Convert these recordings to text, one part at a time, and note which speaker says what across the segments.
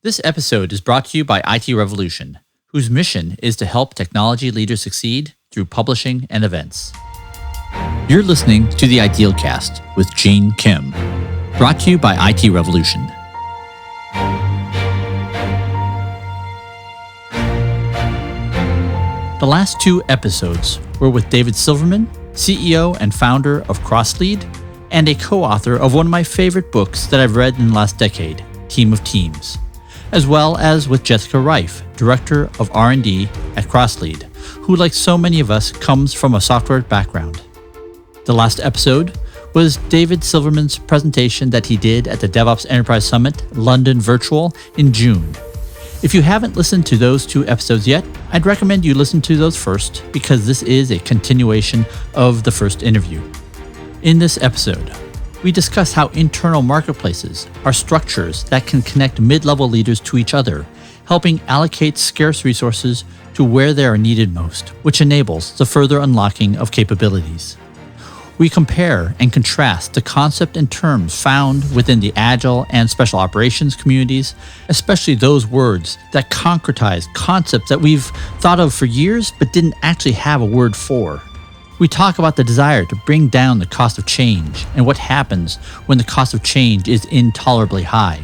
Speaker 1: This episode is brought to you by IT Revolution, whose mission is to help technology leaders succeed through publishing and events. You're listening to the Idealcast with Gene Kim, brought to you by IT Revolution. The last two episodes were with David Silverman, CEO and founder of CrossLead, and a co-author of one of my favorite books that I've read in the last decade, Team of Teams, as well as with Jessica Reif, Director of R&D at CrossLead, who, like so many of us, comes from a software background. The last episode was David Silverman's presentation that he did at the DevOps Enterprise Summit, London Virtual, in June. If you haven't listened to those two episodes yet, I'd recommend you listen to those first because this is a continuation of the first interview. In this episode, we discuss how internal marketplaces are structures that can connect mid-level leaders to each other, helping allocate scarce resources to where they are needed most, which enables the further unlocking of capabilities. We compare and contrast the concept and terms found within the agile and special operations communities, especially those words that concretize concepts that we've thought of for years but didn't actually have a word for. We talk about the desire to bring down the cost of change and what happens when the cost of change is intolerably high.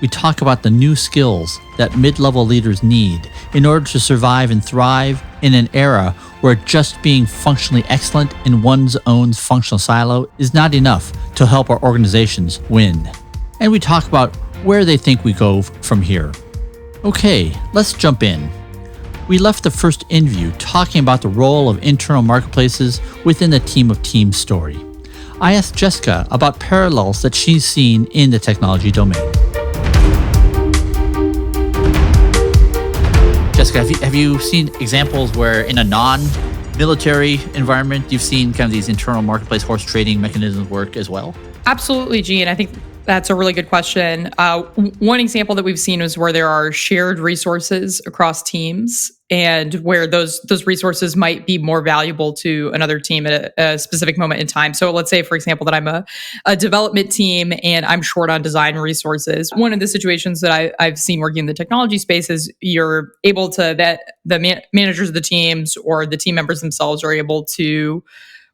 Speaker 1: We talk about the new skills that mid-level leaders need in order to survive and thrive in an era where just being functionally excellent in one's own functional silo is not enough to help our organizations win. And we talk about where they think we go from here. Okay, let's jump in. We left the first interview talking about the role of internal marketplaces within the Team of Teams story. I asked Jessica about parallels that she's seen in the technology domain. Jessica, have you seen examples where in a non-military environment, you've seen kind of these internal marketplace horse trading mechanisms work as well?
Speaker 2: Absolutely, Gene. I think that's a really good question. One example that we've seen is where there are shared resources across teams and where those resources might be more valuable to another team at a specific moment in time. So let's say, for example, that I'm a development team and I'm short on design resources. One of the situations that I've seen working in the technology space is you're able to, that the managers of the teams or the team members themselves are able to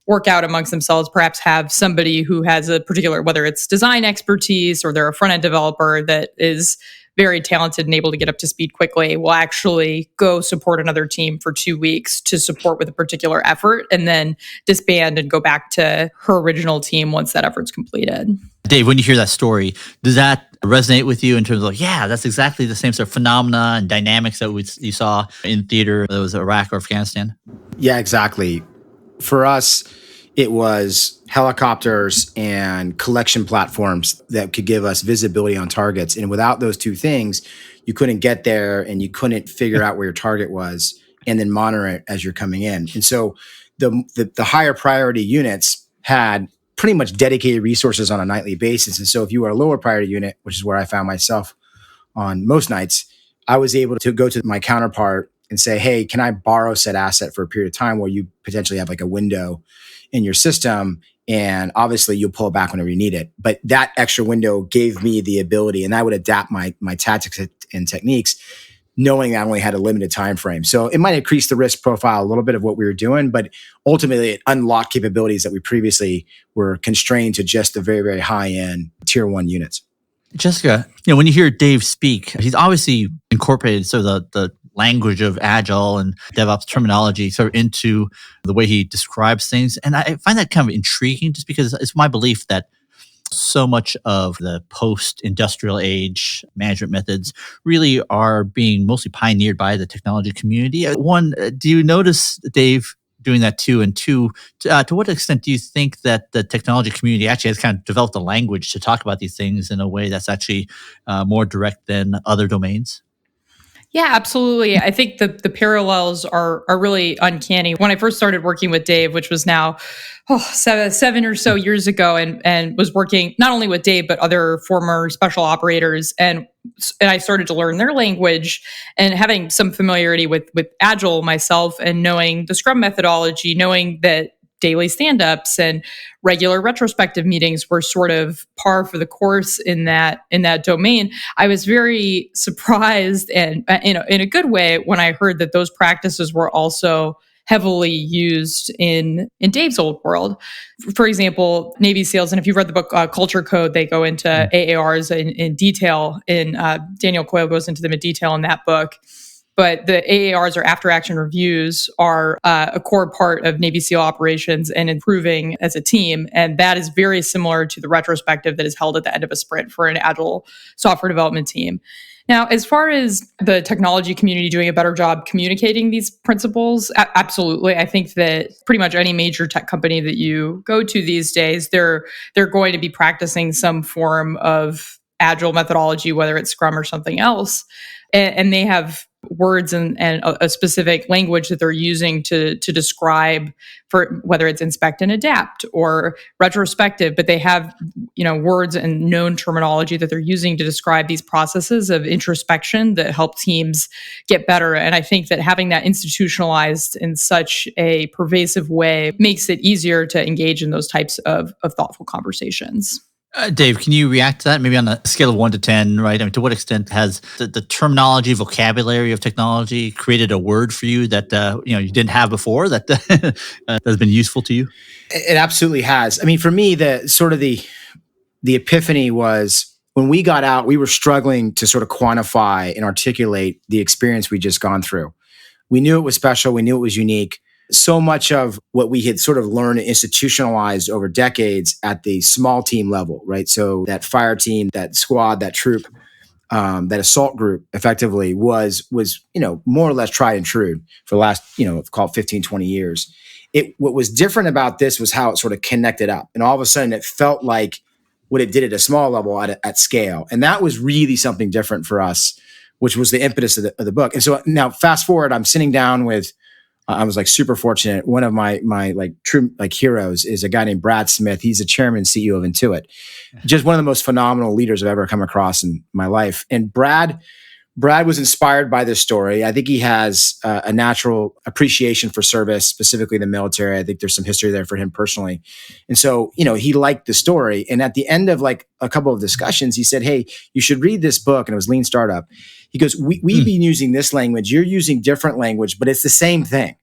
Speaker 2: work out amongst themselves, perhaps have somebody who has a particular, whether it's design expertise or they're a front-end developer that is very talented and able to get up to speed quickly, will actually go support another team for 2 weeks to support with a particular effort and then disband and go back to her original team once that effort's completed.
Speaker 1: Dave, when you hear that story, does that resonate with you in terms of, yeah, that's exactly the same sort of phenomena and dynamics that you saw in theater, whether it was Iraq or Afghanistan?
Speaker 3: Yeah, exactly. For us, it was helicopters and collection platforms that could give us visibility on targets. And without those two things, you couldn't get there and you couldn't figure out where your target was and then monitor it as you're coming in. And so the higher priority units had pretty much dedicated resources on a nightly basis. And so if you were a lower priority unit, which is where I found myself on most nights, I was able to go to my counterpart and say, hey, can I borrow said asset for a period of time where you potentially have like a window in your system, and obviously you'll pull it back whenever you need it. But that extra window gave me the ability, and I would adapt my tactics and techniques, knowing I only had a limited time frame. So it might increase the risk profile a little bit of what we were doing, but ultimately it unlocked capabilities that we previously were constrained to just the very, very high-end tier 1 units.
Speaker 1: Jessica, when you hear Dave speak, he's obviously incorporated sort of the language of agile and DevOps terminology sort of into the way he describes things. And I find that kind of intriguing just because it's my belief that so much of the post-industrial age management methods really are being mostly pioneered by the technology community. One, do you notice Dave doing that too? And two, to what extent do you think that the technology community actually has kind of developed a language to talk about these things in a way that's actually more direct than other domains?
Speaker 2: Yeah, absolutely. I think the parallels are really uncanny. When I first started working with Dave, which was now seven or so years ago, and was working not only with Dave, but other former special operators, and I started to learn their language and having some familiarity with Agile myself and knowing the Scrum methodology, knowing that daily stand-ups and regular retrospective meetings were sort of par for the course in that domain. I was very surprised, and in a good way, when I heard that those practices were also heavily used in Dave's old world. For example, Navy SEALs, and if you've read the book Culture Code, they go into AARs in detail. Daniel Coyle goes into them in detail in that book. But the AARs, or after action reviews, are a core part of Navy SEAL operations and improving as a team. And that is very similar to the retrospective that is held at the end of a sprint for an agile software development team. Now, as far as the technology community doing a better job communicating these principles, absolutely. I think that pretty much any major tech company that you go to these days, they're going to be practicing some form of agile methodology, whether it's Scrum or something else. And they have words and a specific language that they're using to describe, for whether it's inspect and adapt or retrospective, but they have words and known terminology that they're using to describe these processes of introspection that help teams get better. And I think that having that institutionalized in such a pervasive way makes it easier to engage in those types of thoughtful conversations.
Speaker 1: Dave, can you react to that? Maybe on a scale of 1 to 10, right? I mean, to what extent has the terminology, vocabulary of technology created a word for you that you didn't have before that has been useful to you?
Speaker 3: It absolutely has. I mean, for me, the epiphany was when we got out, we were struggling to sort of quantify and articulate the experience we'd just gone through. We knew it was special. We knew it was unique. So much of what we had sort of learned and institutionalized over decades at the small team level, right? So that fire team, that squad, that troop, that assault group effectively was more or less tried and true for the last, call it 15, 20 years. What was different about this was how it sort of connected up. And all of a sudden it felt like what it did at a small level at scale. And that was really something different for us, which was the impetus of the book. And so now fast forward, I'm sitting down with, I was like super fortunate. One of my like true like heroes is a guy named Brad Smith. He's the chairman and CEO of Intuit. Just one of the most phenomenal leaders I've ever come across in my life. And Brad was inspired by this story. I think he has a natural appreciation for service, specifically the military. I think there's some history there for him personally. And so, he liked the story. And at the end of like a couple of discussions, he said, "Hey, you should read this book." And it was Lean Startup. He goes, we've been using this language. You're using different language, but it's the same thing.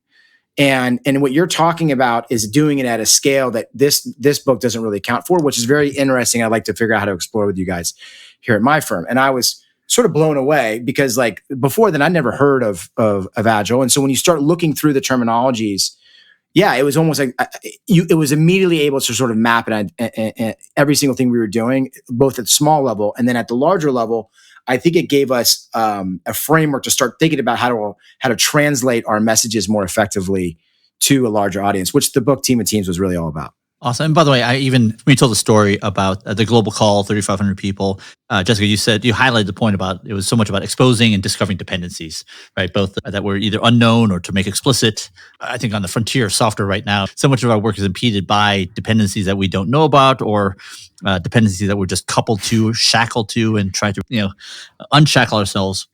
Speaker 3: And what you're talking about is doing it at a scale that this book doesn't really account for, which is very interesting. I'd like to figure out how to explore with you guys here at my firm. And I was sort of blown away because like before then I'd never heard of Agile. And so when you start looking through the terminologies, yeah, it was almost like it was immediately able to sort of map it and every single thing we were doing, both at small level and then at the larger level. I think it gave us a framework to start thinking about how to translate our messages more effectively to a larger audience, which the book Team of Teams was really all about.
Speaker 1: Awesome. And by the way, when you told the story about the global call, 3,500 people, Jessica, you highlighted the point about it was so much about exposing and discovering dependencies, right? Both that were either unknown or to make explicit. I think on the frontier of software right now, so much of our work is impeded by dependencies that we don't know about or dependencies that we're just coupled to, shackled to, and try to, unshackle ourselves,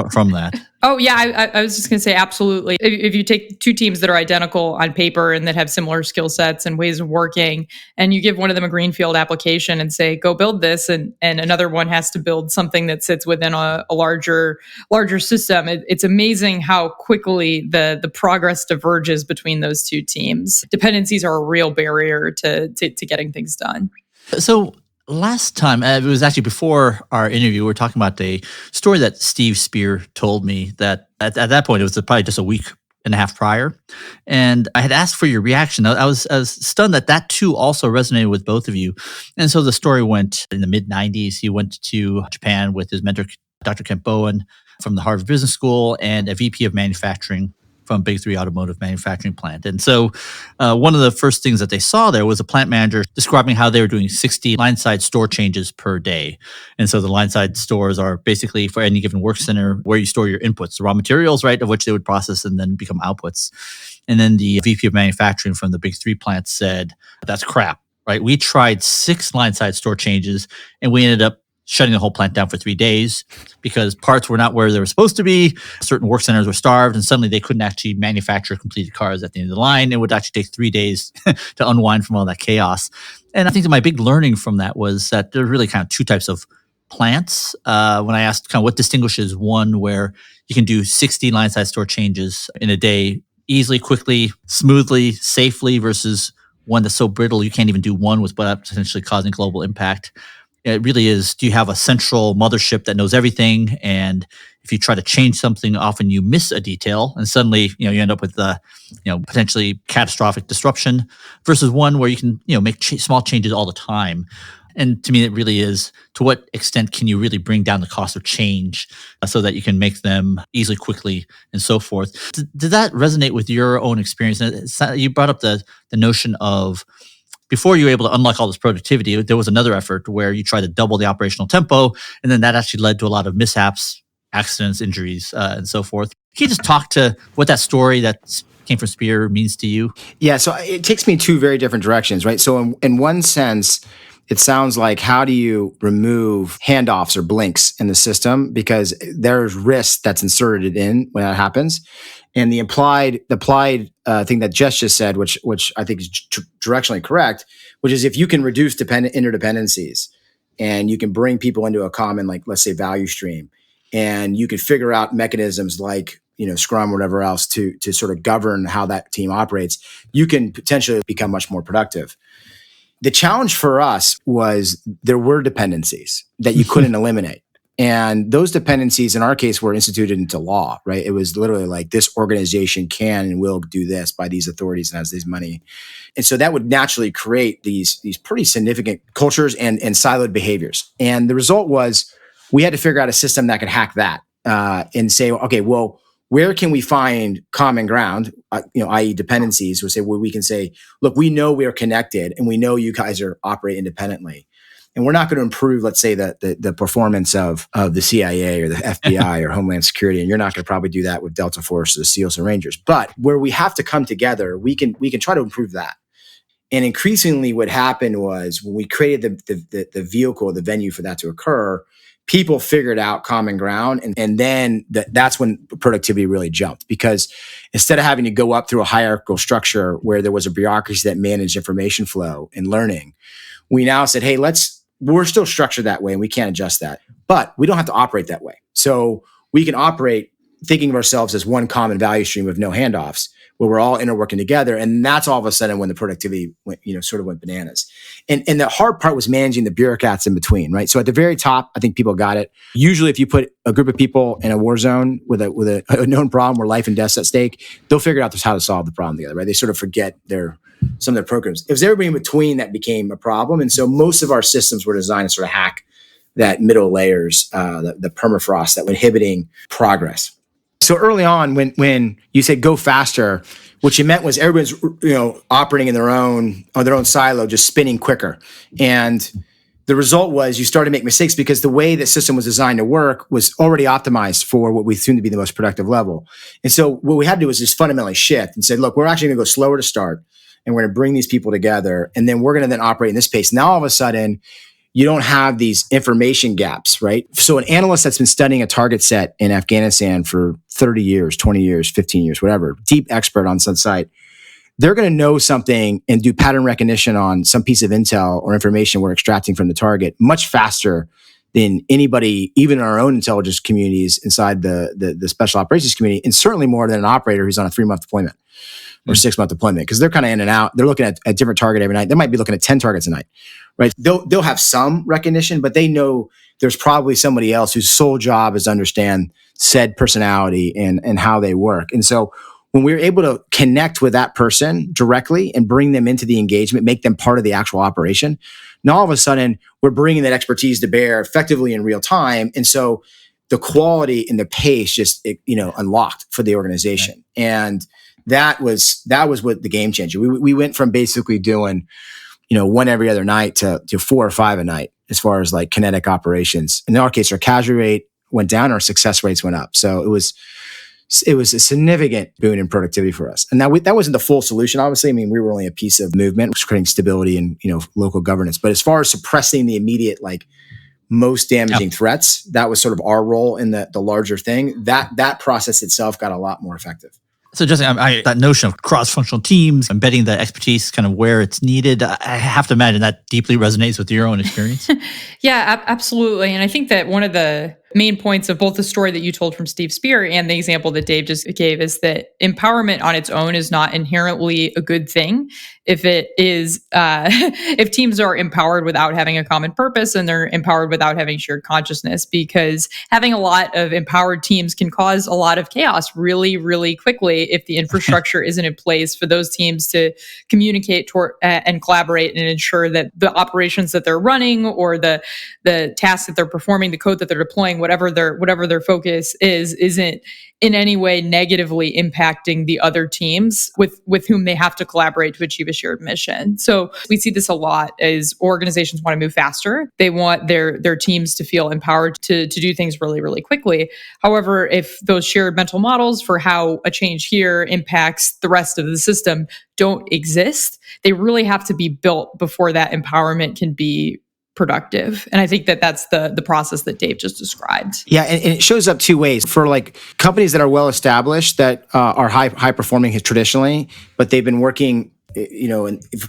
Speaker 1: from that.
Speaker 2: Oh, yeah. I was just going to say, absolutely. If you take two teams that are identical on paper and that have similar skill sets and ways of working, and you give one of them a greenfield application and say, go build this, and another one has to build something that sits within a larger system, it's amazing how quickly the progress diverges between those two teams. Dependencies are a real barrier to getting things done.
Speaker 1: So last time, it was actually before our interview, we were talking about a story that Steve Spear told me that at that point, it was probably just a week and a half prior. And I had asked for your reaction. I was stunned that too also resonated with both of you. And so the story went in the mid-90s. He went to Japan with his mentor, Dr. Kent Bowen from the Harvard Business School, and a VP of manufacturing from Big Three automotive manufacturing plant. And so one of the first things that they saw there was a plant manager describing how they were doing 60 line-side store changes per day. And so the line-side stores are basically for any given work center where you store your inputs, the raw materials, right, of which they would process and then become outputs. And then the VP of manufacturing from the Big Three plant said, "That's crap, right? We tried 6 line-side store changes and we ended up shutting the whole plant down for 3 days because parts were not where they were supposed to be. Certain work centers were starved, and suddenly they couldn't actually manufacture completed cars at the end of the line. It would actually take 3 days to unwind from all that chaos. And I think that my big learning from that was that there are really kind of two types of plants. When I asked kind of what distinguishes one where you can do 60 line side store changes in a day easily, quickly, smoothly, safely versus one that's so brittle you can't even do one without potentially causing global impact. It really is, do you have a central mothership that knows everything? And if you try to change something, often you miss a detail and suddenly, you end up with potentially catastrophic disruption versus one where you can, make small changes all the time. And to me, it really is, to what extent can you really bring down the cost of change so that you can make them easily, quickly, and so forth? Did that resonate with your own experience? You brought up the notion of, before you were able to unlock all this productivity, there was another effort where you tried to double the operational tempo, and then that actually led to a lot of mishaps, accidents, injuries, and so forth. Can you just talk to what that story that came from Spear means to you?
Speaker 3: Yeah, so it takes me two very different directions, right? So in one sense, it sounds like, how do you remove handoffs or blinks in the system? Because there's risk that's inserted in when that happens. And the applied thing that Jess just said, which I think is directionally correct, which is if you can reduce interdependencies and you can bring people into a common, like, let's say, value stream, and you can figure out mechanisms like, Scrum or whatever else to sort of govern how that team operates, you can potentially become much more productive. The challenge for us was there were dependencies that you couldn't eliminate. And those dependencies, in our case, were instituted into law, right? It was literally like, this organization can and will do this by these authorities and has this money. And so that would naturally create these pretty significant cultures and siloed behaviors. And the result was we had to figure out a system that could hack that and say, okay, well, where can we find common ground, i.e. dependencies? We'll say, where we can say, look, we know we are connected and we know you guys operate independently. And we're not going to improve, let's say, the performance of the CIA or the FBI or Homeland Security. And you're not going to probably do that with Delta Force, the SEALs and Rangers. But where we have to come together, we can try to improve that. And increasingly what happened was, when we created the vehicle, the venue for that to occur, people figured out common ground. And then that's when productivity really jumped, because instead of having to go up through a hierarchical structure where there was a bureaucracy that managed information flow and learning, we now said, hey, we're still structured that way and we can't adjust that, but we don't have to operate that way. So we can operate thinking of ourselves as one common value stream with no handoffs, where we're all interworking together. And that's all of a sudden when the productivity went bananas. And the hard part was managing the bureaucrats in between, right? So at the very top, I think people got it. Usually if you put a group of people in a war zone with a known problem where life and death's at stake, they'll figure out how to solve the problem together, right? They sort of forget some of their programs. It was everybody in between that became a problem. And so most of our systems were designed to sort of hack that middle layers, the permafrost that were inhibiting progress. So early on, when you said go faster, what you meant was everyone's operating in their own silo, just spinning quicker. And the result was you started to make mistakes because the way the system was designed to work was already optimized for what we assumed to be the most productive level. And so what we had to do was just fundamentally shift and say, look, we're actually going to go slower to start, and we're going to bring these people together, and then we're going to then operate in this pace. Now all of a sudden, you don't have these information gaps, right? So an analyst that's been studying a target set in Afghanistan for 30 years, 20 years, 15 years, whatever, deep expert on some site, they're going to know something and do pattern recognition on some piece of intel or information we're extracting from the target much faster than anybody, even in our own intelligence communities inside the special operations community, and certainly more than an operator who's on a 3-month deployment or 6-month deployment, because they're kind of in and out. They're looking at a different target every night. They might be looking at 10 targets a night, right? They'll have some recognition, but they know there's probably somebody else whose sole job is to understand said personality and how they work. And so when we're able to connect with that person directly and bring them into the engagement, make them part of the actual operation, now all of a sudden we're bringing that expertise to bear effectively in real time. And so the quality and the pace just unlocked for the organization. Right. And that was what the game changer. We went from basically doing, one every other night to 4 or 5 a night as far as like kinetic operations. In our case, our casualty rate went down, our success rates went up. So it was a significant boon in productivity for us. And that wasn't the full solution, obviously. I mean, we were only a piece of movement, which was creating stability and local governance. But as far as suppressing the immediate most damaging threats. That was sort of our role in the larger thing. That process itself got a lot more effective.
Speaker 1: So Justin, that notion of cross-functional teams, embedding the expertise kind of where it's needed, I have to imagine that deeply resonates with your own experience.
Speaker 2: Yeah, absolutely. And I think that one of the main points of both the story that you told from Steve Spear and the example that Dave just gave is that empowerment on its own is not inherently a good thing. If it is, if teams are empowered without having a common purpose and they're empowered without having shared consciousness, because having a lot of empowered teams can cause a lot of chaos really, really quickly if the infrastructure isn't in place for those teams to communicate and collaborate and ensure that the operations that they're running or the tasks that they're performing, the code that they're deploying, whatever their focus isn't in any way negatively impacting the other teams with whom they have to collaborate to achieve a shared mission. So we see this a lot as organizations want to move faster. They want their teams to feel empowered to do things really, really quickly. However, if those shared mental models for how a change here impacts the rest of the system don't exist, they really have to be built before that empowerment can be productive. And I think that that's the process that Dave just described.
Speaker 3: Yeah, and it shows up two ways. For like companies that are well established, that are high performing traditionally, but they've been working,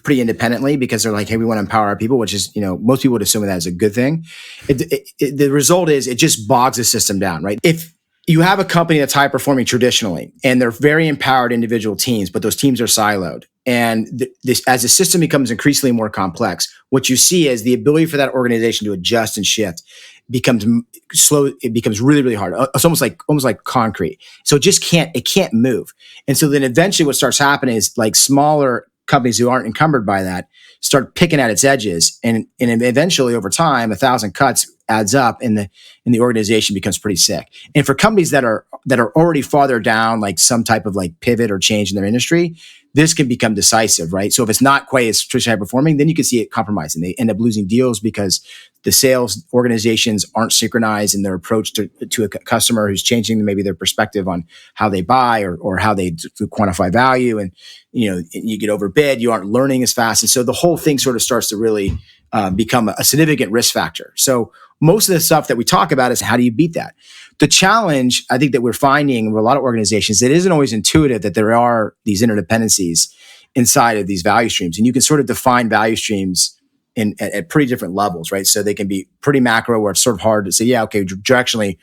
Speaker 3: pretty independently because they're like, hey, we want to empower our people, which is, most people would assume that is a good thing. The result is it just bogs the system down, right? If you have a company that's high performing traditionally, and they're very empowered individual teams, but those teams are siloed. And as the system becomes increasingly more complex, what you see is the ability for that organization to adjust and shift becomes slow. It becomes really, really hard. It's almost like concrete. So it can't move. And so then eventually what starts happening is like smaller companies who aren't encumbered by that start picking at its edges. And eventually over time, 1,000 cuts adds up and the organization becomes pretty sick. And for companies that are already farther down, like some type of like pivot or change in their industry, this can become decisive, right? So if it's not quite as traditionally high performing, then you can see it compromising. They end up losing deals because the sales organizations aren't synchronized in their approach to a customer who's changing maybe their perspective on how they buy or how they quantify value. And, you get overbid, you aren't learning as fast. And so the whole thing sort of starts to really become a significant risk factor. So most of the stuff that we talk about is how do you beat that? The challenge, I think, that we're finding with a lot of organizations, it isn't always intuitive that there are these interdependencies inside of these value streams. And you can sort of define value streams at pretty different levels, right? So they can be pretty macro where it's sort of hard to say, yeah, okay, directionally,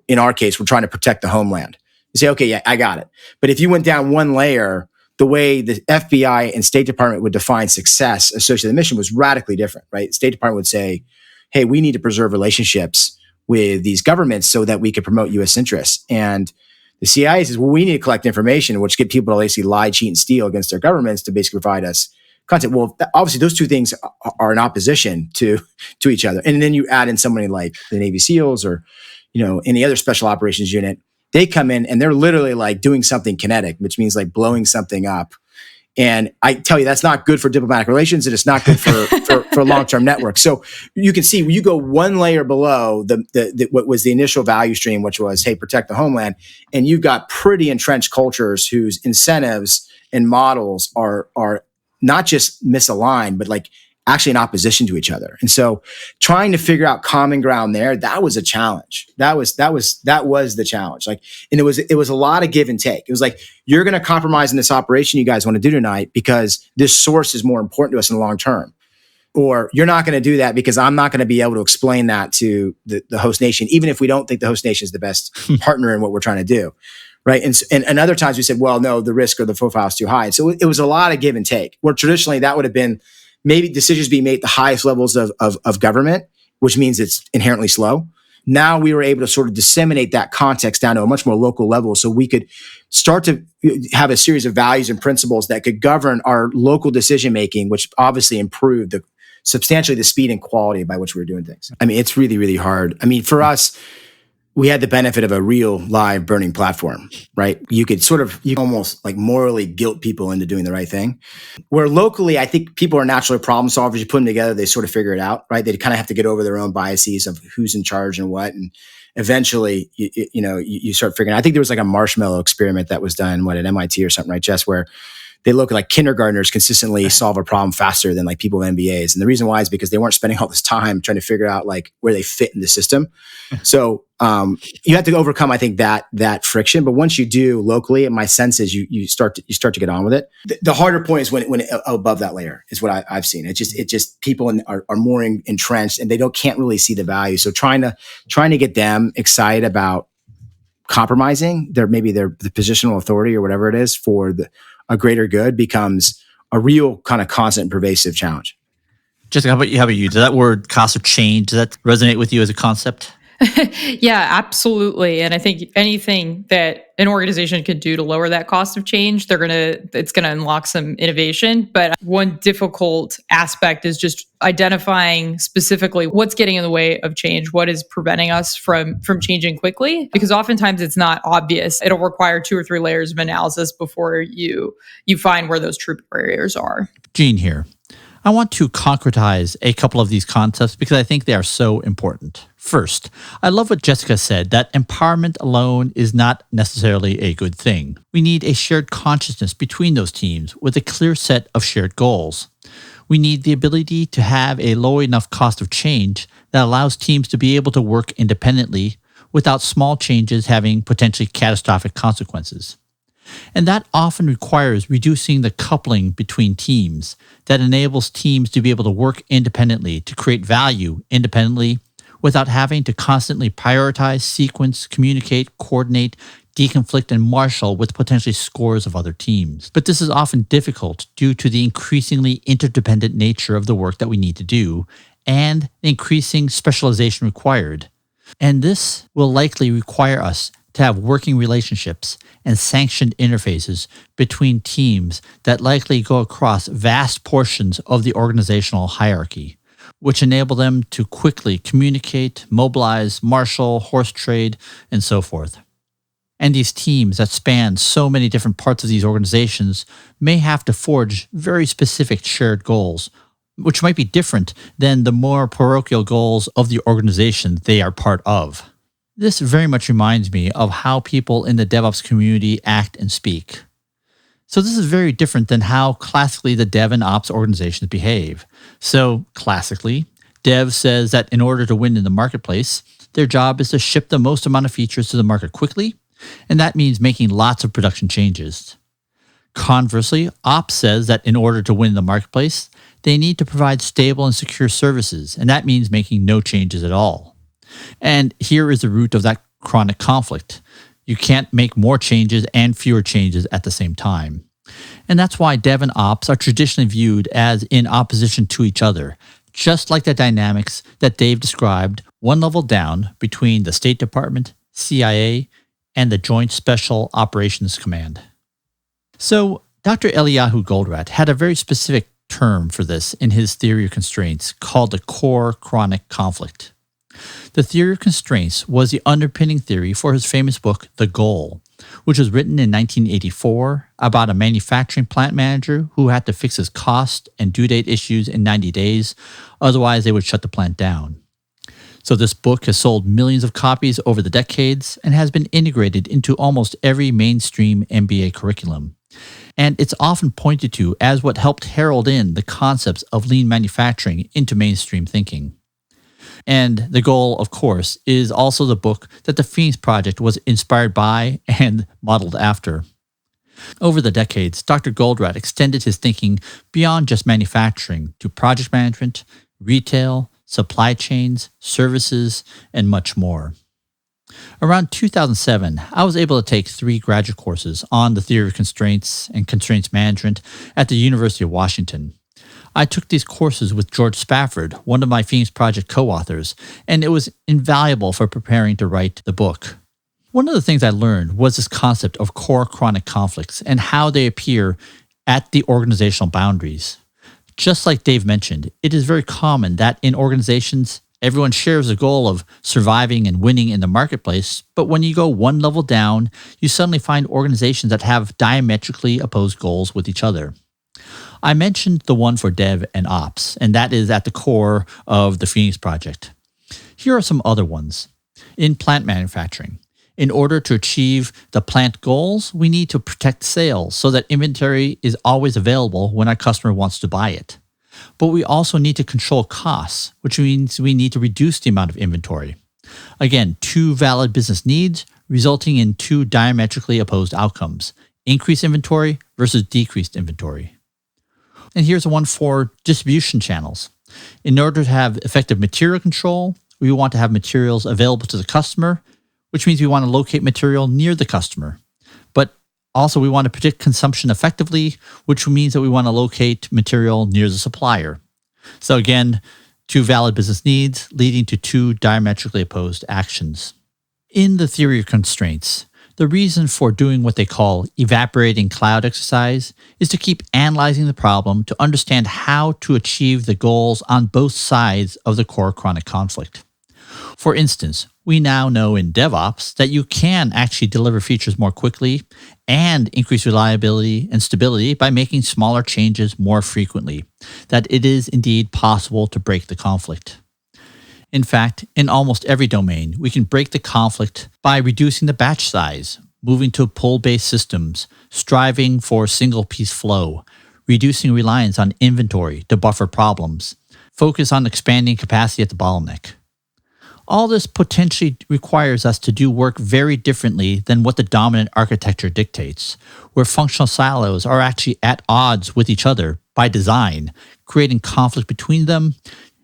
Speaker 3: in our case, we're trying to protect the homeland. You say, okay, yeah, I got it. But if you went down one layer, the way the FBI and State Department would define success associated with the mission was radically different, right? State Department would say, hey, we need to preserve relationships with these governments so that we can promote U.S. interests. And the CIA says, well, we need to collect information, which get people to basically lie, cheat, and steal against their governments to basically provide us content. Well, obviously, those two things are in opposition to each other. And then you add in somebody like the Navy SEALs or, any other special operations unit. They come in and they're literally like doing something kinetic, which means like blowing something up. And I tell you, that's not good for diplomatic relations, and it's not good for long-term networks. So you can see when you go one layer below what was the initial value stream, which was, hey, protect the homeland, and you've got pretty entrenched cultures whose incentives and models are not just misaligned, but like actually in opposition to each other. And so trying to figure out common ground there, that was a challenge. That was the challenge. Like, and it was a lot of give and take. It was like, you're going to compromise in this operation you guys want to do tonight because this source is more important to us in the long term. Or you're not going to do that because I'm not going to be able to explain that to the host nation, even if we don't think the host nation is the best partner in what we're trying to do. Right. And other times we said, well, no, the risk or the profile is too high. So it was a lot of give and take, where traditionally that would have been maybe decisions being made at the highest levels of government, which means it's inherently slow. Now we were able to sort of disseminate that context down to a much more local level, so we could start to have a series of values and principles that could govern our local decision-making, which obviously improved substantially the speed and quality by which we were doing things. I mean, it's really, really hard. I mean, for us, we had the benefit of a real live burning platform, right? You almost like morally guilt people into doing the right thing. Where locally, I think people are naturally problem solvers. You put them together, they sort of figure it out, right? They kind of have to get over their own biases of who's in charge and what. And eventually, you start figuring out. I think there was like a marshmallow experiment that was done, at MIT or something, right, Jess, where they look like kindergartners consistently solve a problem faster than like people with MBAs. And the reason why is because they weren't spending all this time trying to figure out like where they fit in the system. So you have to overcome, I think, that friction. But once you do locally, my sense is you start to get on with it. The harder point is when above that layer is what I've seen. It just people are more entrenched and they can't really see the value. So trying to get them excited about compromising the positional authority or whatever it is for a greater good becomes a real kind of constant and pervasive challenge.
Speaker 1: Jessica, how about you? Does that word cost of change, does that resonate with you as a concept?
Speaker 2: Yeah, absolutely. And I think anything that an organization could do to lower that cost of change, it's gonna unlock some innovation. But one difficult aspect is just identifying specifically what's getting in the way of change, what is preventing us from changing quickly. Because oftentimes it's not obvious. It'll require 2 or 3 layers of analysis before you find where those true barriers are.
Speaker 1: Gene here. I want to concretize a couple of these concepts because I think they are so important. First, I love what Jessica said, that empowerment alone is not necessarily a good thing. We need a shared consciousness between those teams with a clear set of shared goals. We need the ability to have a low enough cost of change that allows teams to be able to work independently without small changes having potentially catastrophic consequences. And that often requires reducing the coupling between teams that enables teams to be able to work independently, to create value independently without having to constantly prioritize, sequence, communicate, coordinate, deconflict, and marshal with potentially scores of other teams. But this is often difficult due to the increasingly interdependent nature of the work that we need to do and the increasing specialization required. And this will likely require us to have working relationships and sanctioned interfaces between teams that likely go across vast portions of the organizational hierarchy, which enable them to quickly communicate, mobilize, marshal, horse trade, and so forth. And these teams that span so many different parts of these organizations may have to forge very specific shared goals, which might be different than the more parochial goals of the organization they are part of. This very much reminds me of how people in the DevOps community act and speak. So this is very different than how classically the dev and ops organizations behave. So classically, dev says that in order to win in the marketplace, their job is to ship the most amount of features to the market quickly, and that means making lots of production changes. Conversely, ops says that in order to win in the marketplace, they need to provide stable and secure services, and that means making no changes at all. And here is the root of that chronic conflict. You can't make more changes and fewer changes at the same time. And that's why dev and ops are traditionally viewed as in opposition to each other, just like the dynamics that Dave described one level down between the State Department, CIA, and the Joint Special Operations Command. So Dr. Eliyahu Goldratt had a very specific term for this in his theory of constraints called the core chronic conflict. The theory of constraints was the underpinning theory for his famous book, The Goal, which was written in 1984 about a manufacturing plant manager who had to fix his cost and due date issues in 90 days, otherwise they would shut the plant down. So this book has sold millions of copies over the decades and has been integrated into almost every mainstream MBA curriculum. And it's often pointed to as what helped herald in the concepts of lean manufacturing into mainstream thinking. And The Goal, of course, is also the book that the Phoenix Project was inspired by and modeled after. Over the decades, Dr. Goldratt extended his thinking beyond just manufacturing to project management, retail, supply chains, services, and much more. Around 2007, I was able to take 3 graduate courses on the theory of constraints and constraints management at the University of Washington. I took these courses with George Spafford, one of my Phoenix Project co-authors, and it was invaluable for preparing to write the book. One of the things I learned was this concept of core chronic conflicts and how they appear at the organizational boundaries. Just like Dave mentioned, it is very common that in organizations, everyone shares the goal of surviving and winning in the marketplace, but when you go one level down, you suddenly find organizations that have diametrically opposed goals with each other. I mentioned the one for dev and ops, and that is at the core of the Phoenix Project. Here are some other ones. In plant manufacturing, In order to achieve the plant goals, we need to protect sales so that inventory is always available when our customer wants to buy it. But we also need to control costs, which means we need to reduce the amount of inventory. Again, two valid business needs resulting in two diametrically opposed outcomes: increased inventory versus decreased inventory. And here's one for distribution channels. In order to have effective material control, we want to have materials available to the customer, which means we want to locate material near the customer. But also we want to predict consumption effectively, which means that we want to locate material near the supplier. So again, two valid business needs leading to two diametrically opposed actions. In the theory of constraints, the reason for doing what they call evaporating cloud exercise is to keep analyzing the problem to understand how to achieve the goals on both sides of the core chronic conflict. For instance, we now know in DevOps that you can actually deliver features more quickly and increase reliability and stability by making smaller changes more frequently, that it is indeed possible to break the conflict. In fact, in almost every domain, we can break the conflict by reducing the batch size, moving to pull-based systems, striving for single-piece flow, reducing reliance on inventory to buffer problems, focus on expanding capacity at the bottleneck. All this potentially requires us to do work very differently than what the dominant architecture dictates, where functional silos are actually at odds with each other by design, creating conflict between them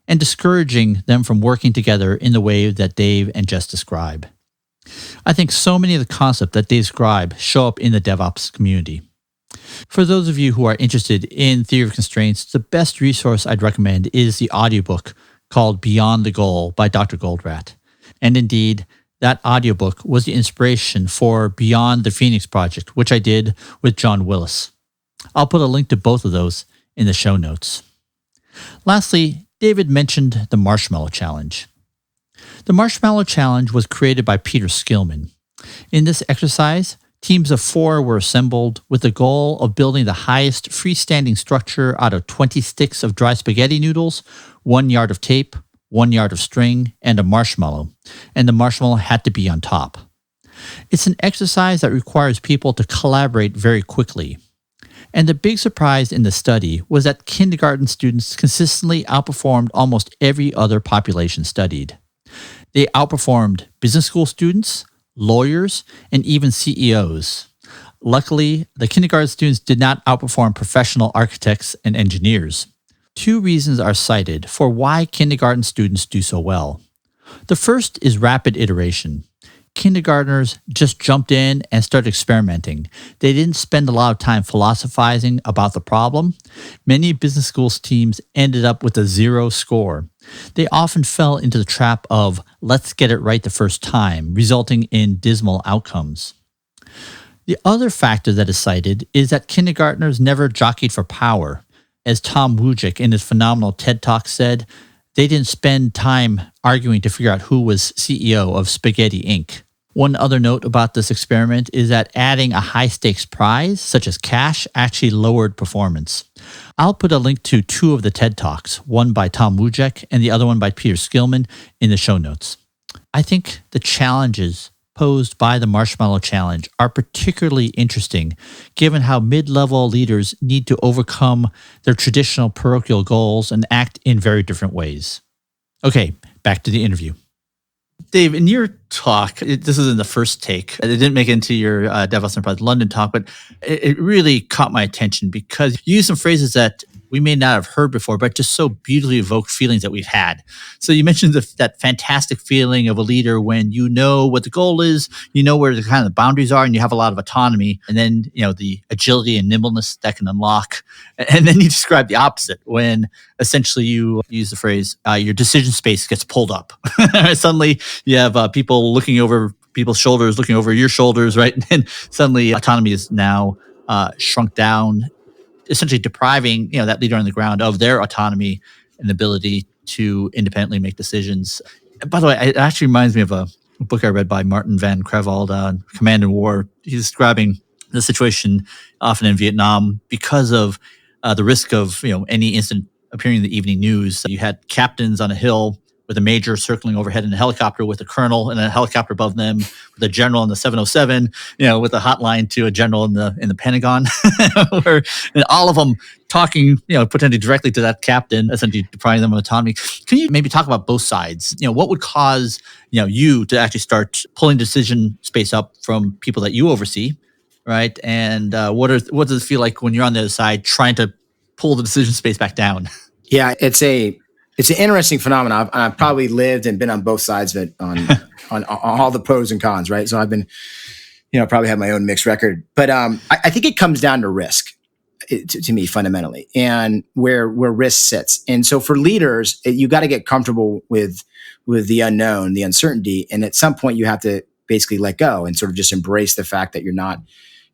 Speaker 1: and discouraging them from working together in the way that Dave and Jess describe. I think so many of the concepts that they describe show up in the DevOps community. For those of you who are interested in theory of constraints, the best resource I'd recommend is the audiobook called Beyond the Goal by Dr. Goldratt. And indeed, that audiobook was the inspiration for Beyond the Phoenix Project, which I did with John Willis. I'll put a link to both of those in the show notes. Lastly, David mentioned the Marshmallow Challenge. The Marshmallow Challenge was created by Peter Skillman. In this exercise, teams of 4 were assembled with the goal of building the highest freestanding structure out of 20 sticks of dry spaghetti noodles, 1 yard of tape, 1 yard of string, and a marshmallow. And the marshmallow had to be on top. It's an exercise that requires people to collaborate very quickly. And the big surprise in the study was that kindergarten students consistently outperformed almost every other population studied. They outperformed business school students, lawyers, and even CEOs. Luckily, the kindergarten students did not outperform professional architects and engineers. 2 reasons are cited for why kindergarten students do so well. The first is rapid iteration. Kindergartners just jumped in and started experimenting. They didn't spend a lot of time philosophizing about the problem. Many business schools teams ended up with a 0 score. They often fell into the trap of let's get it right the first time, resulting in dismal outcomes. The other factor that is cited is that kindergartners never jockeyed for power. As Tom Wujcik in his phenomenal TED Talk said, they didn't spend time arguing to figure out who was CEO of Spaghetti Inc. One other note about this experiment is that adding a high-stakes prize, such as cash, actually lowered performance. I'll put a link to 2 of the TED Talks, one by Tom Wujcik and the other one by Peter Skillman, in the show notes. I think the challenges posed by the Marshmallow Challenge are particularly interesting, given how mid-level leaders need to overcome their traditional parochial goals and act in very different ways. Okay, back to the interview. Dave, in your talk, this is in the first take. It didn't make it into your DevOps Enterprise London talk, but it really caught my attention because you used some phrases that we may not have heard before, but just so beautifully evoke feelings that we've had. So you mentioned that fantastic feeling of a leader when you know what the goal is, you know where the kind of the boundaries are, and you have a lot of autonomy, and then the agility and nimbleness that can unlock. And then you describe the opposite when essentially you use the phrase, your decision space gets pulled up. Suddenly you have people looking over people's shoulders, looking over your shoulders, right? And suddenly autonomy is now shrunk down, essentially depriving that leader on the ground of their autonomy and ability to independently make decisions. By the way, it actually reminds me of a book I read by Martin van Creveld on Command and War. He's describing the situation often in Vietnam because of the risk of any incident appearing in the evening news. You had captains on a hill with a major circling overhead in a helicopter with a colonel and a helicopter above them, with a general in the 707, with a hotline to a general in the Pentagon, where and all of them talking, potentially directly to that captain, essentially depriving them of autonomy. Can you maybe talk about both sides? What would cause, you to actually start pulling decision space up from people that you oversee, right? And what does it feel like when you're on the other side trying to pull the decision space back down?
Speaker 3: Yeah, it's an interesting phenomenon. I've probably lived and been on both sides of it on all the pros and cons, right? So I've been, probably have my own mixed record, but I think it comes down to risk to me fundamentally, and where risk sits. And so for leaders, you got to get comfortable with the unknown, the uncertainty, and at some point you have to basically let go and sort of just embrace the fact that you're not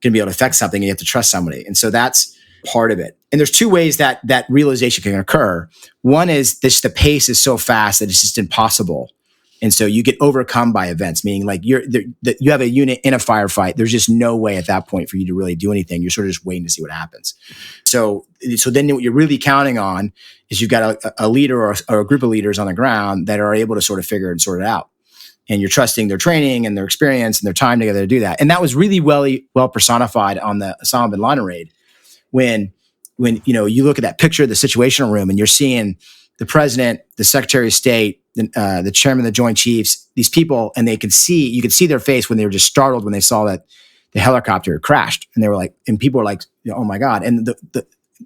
Speaker 3: going to be able to affect something, and you have to trust somebody. And so that's part of it. And there's two ways that realization can occur. One is the pace is so fast that it's just impossible. And so you get overcome by events, meaning like you have a unit in a firefight. There's just no way at that point for you to really do anything. You're sort of just waiting to see what happens. So then what you're really counting on is you've got a leader or a group of leaders on the ground that are able to sort of figure and sort it out. And you're trusting their training and their experience and their time together to do that. And that was really well personified on the Osama bin Laden raid. When you look at that picture of the situational room and you're seeing the president, the secretary of state, the chairman of the Joint Chiefs, these people, and you could see their face when they were just startled when they saw that the helicopter crashed, and they were like, and people were like, oh my God. And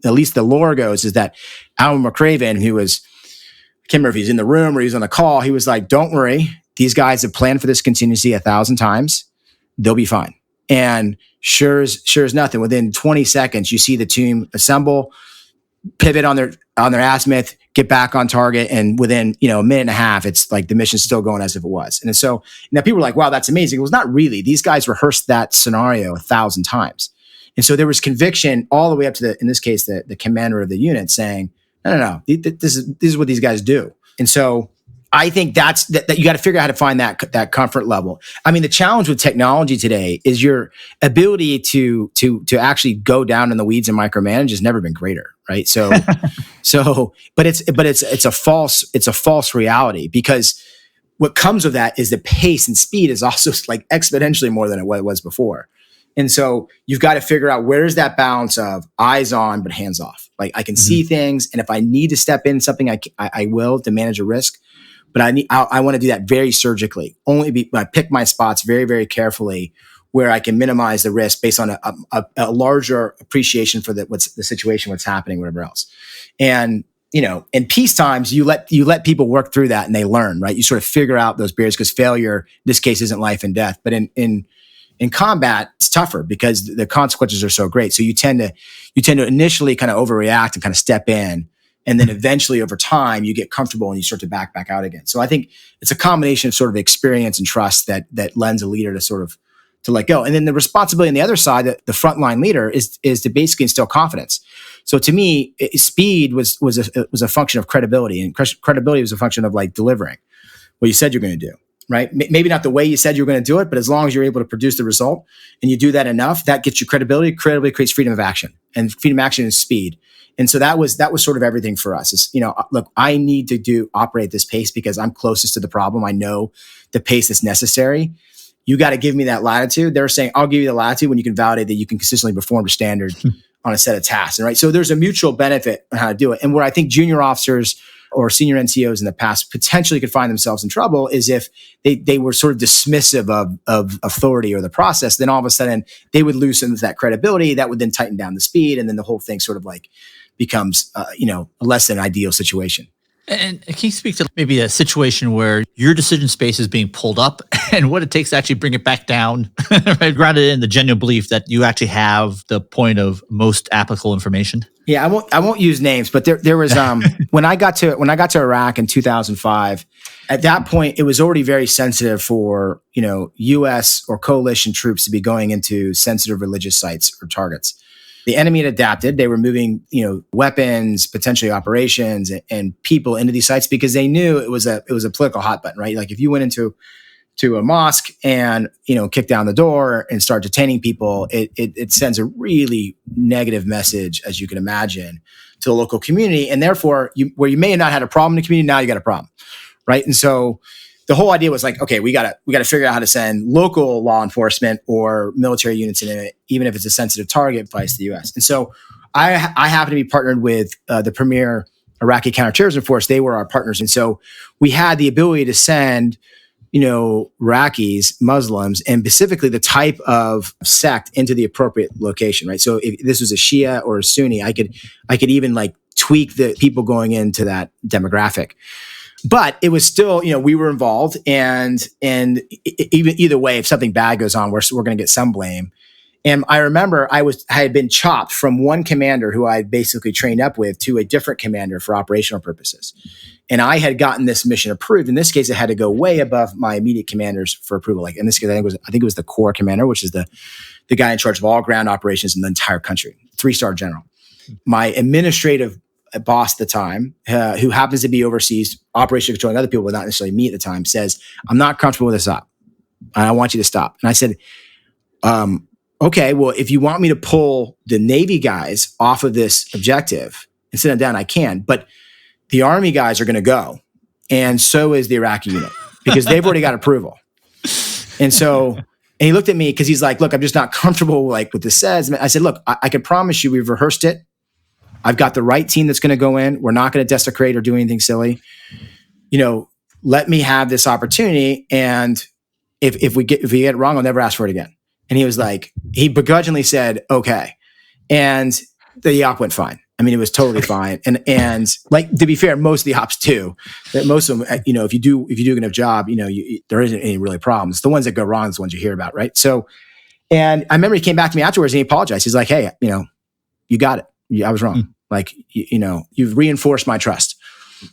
Speaker 3: at least the lore goes is that Alan McCraven, who was, I can't remember if he's in the room or he's on the call, he was like, don't worry, these guys have planned for this contingency 1,000 times, they'll be fine. And sure as nothing, within 20 seconds, you see the team assemble, pivot on their azimuth, get back on target, and within a minute and a half, it's like the mission's still going as if it was. And so now people were like, "Wow, that's amazing." It was not really. These guys rehearsed that scenario 1,000 times, and so there was conviction all the way up to in this case, the commander of the unit saying, "No, this is what these guys do." And so I think that you got to figure out how to find that comfort level. I mean, the challenge with technology today is your ability to actually go down in the weeds and micromanage has never been greater, right? So, but it's a false reality, because what comes with that is the pace and speed is also like exponentially more than it was before. And so you've got to figure out where's that balance of eyes on but hands off. Like I can see things, and if I need to step in something, I will to manage a risk. But I want to do that very surgically. I pick my spots very, very carefully where I can minimize the risk based on a larger appreciation for the situation, what's happening, whatever else. And in peace times, you let people work through that and they learn, right? You sort of figure out those barriers, because failure, in this case, isn't life and death. But in combat, it's tougher because the consequences are so great. So you tend to initially kind of overreact and kind of step in. And then eventually over time, you get comfortable and you start to back out again. So I think it's a combination of sort of experience and trust that lends a leader to let go. And then the responsibility on the other side, the frontline leader, is to basically instill confidence. So to me, speed was a function of credibility, and credibility was a function of like delivering what you said you're going to do, right? Maybe not the way you said you were going to do it, but as long as you're able to produce the result and you do that enough, that gets you credibility. Credibility creates freedom of action, and freedom of action is speed. And so that was sort of everything for us. Is, look, I need to operate this pace because I'm closest to the problem. I know the pace that's necessary. You got to give me that latitude. They're saying, I'll give you the latitude when you can validate that you can consistently perform to standard on a set of tasks. And right. So there's a mutual benefit on how to do it. And where I think junior officers or senior NCOs in the past potentially could find themselves in trouble is if they were sort of dismissive of authority or the process, then all of a sudden they would lose some of that credibility. That would then tighten down the speed. And then the whole thing sort of like becomes, a less than ideal situation.
Speaker 1: And can you speak to maybe a situation where your decision space is being pulled up and what it takes to actually bring it back down, right? Grounded in the genuine belief that you actually have the point of most applicable information?
Speaker 3: Yeah, I won't use names, but there was when I got to Iraq in 2005, at that point it was already very sensitive for U.S. or coalition troops to be going into sensitive religious sites or targets. The enemy had adapted. They were moving, weapons, potentially operations, and people into these sites because they knew it was a political hot button, right? Like if you went into a mosque and kick down the door and start detaining people, it sends a really negative message, as you can imagine, to the local community, and therefore, where you may have not had a problem in the community, now you got a problem, right? And so the whole idea was like, okay, we gotta figure out how to send local law enforcement or military units in it, even if it's a sensitive target, vice to the U.S. And so I happen to be partnered with the premier Iraqi counterterrorism force. They were our partners, and so we had the ability to send, Iraqis, Muslims, and specifically the type of sect into the appropriate location, right? So if this was a Shia or a Sunni, I could even like tweak the people going into that demographic. But it was still, we were involved, and even either way, if something bad goes on, we're going to get some blame. And I remember I had been chopped from one commander who I basically trained up with to a different commander for operational purposes. And I had gotten this mission approved. In this case, it had to go way above my immediate commanders for approval. Like in this case, I think it was the Corps commander, which is the guy in charge of all ground operations in the entire country, 3-star general. My administrative boss at the time, who happens to be overseas, operational controlling other people, but not necessarily me at the time, says, "I'm not comfortable with this up. I want you to stop." And I said, okay, well, if you want me to pull the Navy guys off of this objective and sit them down, I can. But the Army guys are going to go. And so is the Iraqi unit, because they've already got approval. And he looked at me because he's like, "Look, I'm just not comfortable like what this says." And I said, "Look, I can promise you we've rehearsed it. I've got the right team that's going to go in. We're not going to desecrate or do anything silly. Let me have this opportunity. And if we get it wrong, I'll never ask for it again." And he was like, he begrudgingly said, "Okay." And the op went fine. I mean, it was totally fine. And like, to be fair, most of the ops too, that most of them, if you do a good job, there isn't any really problems. The ones that go wrong is the ones you hear about. Right. So, and I remember he came back to me afterwards and he apologized. He's like, "Hey, you got it. I was wrong. Like, you've reinforced my trust."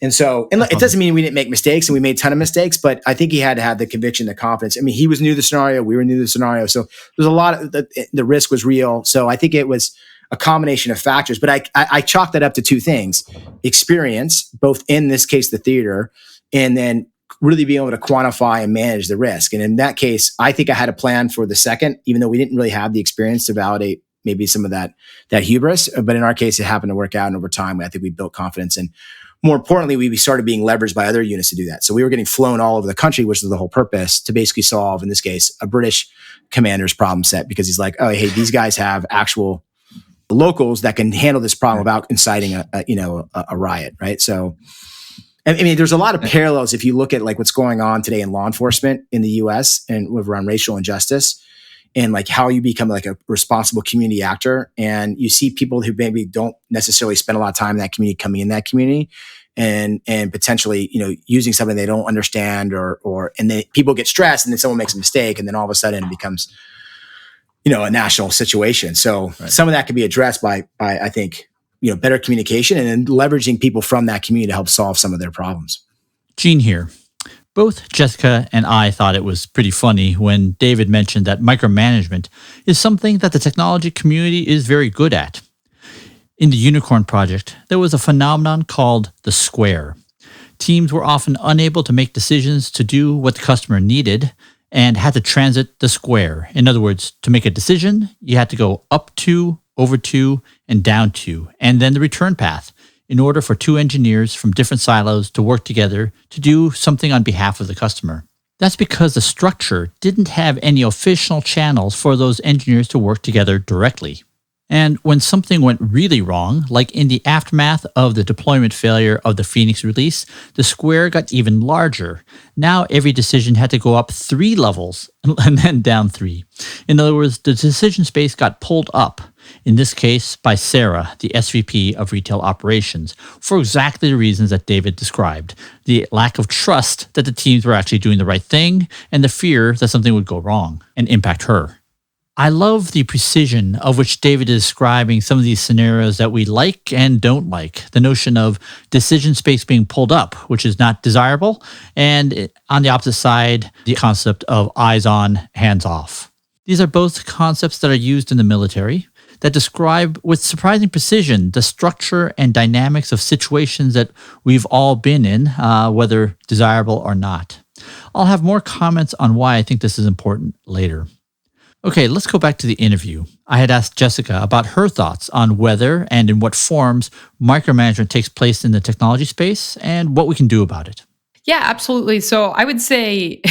Speaker 3: And so, it doesn't mean we didn't make mistakes, and we made a ton of mistakes, but I think he had to have the conviction, the confidence. I mean, he was new to the scenario. We were new to the scenario. So there's a lot of the risk was real. So I think it was a combination of factors, but I chalked that up to two things: experience, both in this case, the theater, and then really being able to quantify and manage the risk. And in that case, I think I had a plan for the second, even though we didn't really have the experience to validate maybe some of that hubris. But in our case, it happened to work out. And over time, I think we built confidence. And more importantly, we started being leveraged by other units to do that. So we were getting flown all over the country, which was the whole purpose, to basically solve, in this case, a British commander's problem set, because he's like, "Oh, hey, these guys have actual locals that can handle this problem without inciting a riot," right? So, I mean, there's a lot of parallels if you look at like what's going on today in law enforcement in the U.S. and around racial injustice, and like how you become like a responsible community actor. And you see people who maybe don't necessarily spend a lot of time in that community coming in that community and potentially, using something they don't understand and then people get stressed and then someone makes a mistake and then all of a sudden it becomes, a national situation. So Some of that can be addressed by I think, better communication and then leveraging people from that community to help solve some of their problems.
Speaker 1: Gene here. Both Jessica and I thought it was pretty funny when David mentioned that micromanagement is something that the technology community is very good at. In the Unicorn project, there was a phenomenon called the square. Teams were often unable to make decisions to do what the customer needed and had to transit the square. In other words, to make a decision, you had to go up to, over to, and down to, and then the return path, in order for two engineers from different silos to work together to do something on behalf of the customer. That's because the structure didn't have any official channels for those engineers to work together directly. And when something went really wrong, like in the aftermath of the deployment failure of the Phoenix release, the square got even larger. Now every decision had to go up 3 levels and then down 3. In other words, the decision space got pulled up, in this case by Sarah, the SVP of Retail Operations, for exactly the reasons that David described: the lack of trust that the teams were actually doing the right thing and the fear that something would go wrong and impact her. I love the precision of which David is describing some of these scenarios that we like and don't like. The notion of decision space being pulled up, which is not desirable, and on the opposite side, the concept of eyes on, hands off. These are both concepts that are used in the military that describe with surprising precision the structure and dynamics of situations that we've all been in, whether desirable or not. I'll have more comments on why I think this is important later. Okay, let's go back to the interview. I had asked Jessica about her thoughts on whether and in what forms micromanagement takes place in the technology space and what we can do about it.
Speaker 2: Yeah, absolutely. So I would say,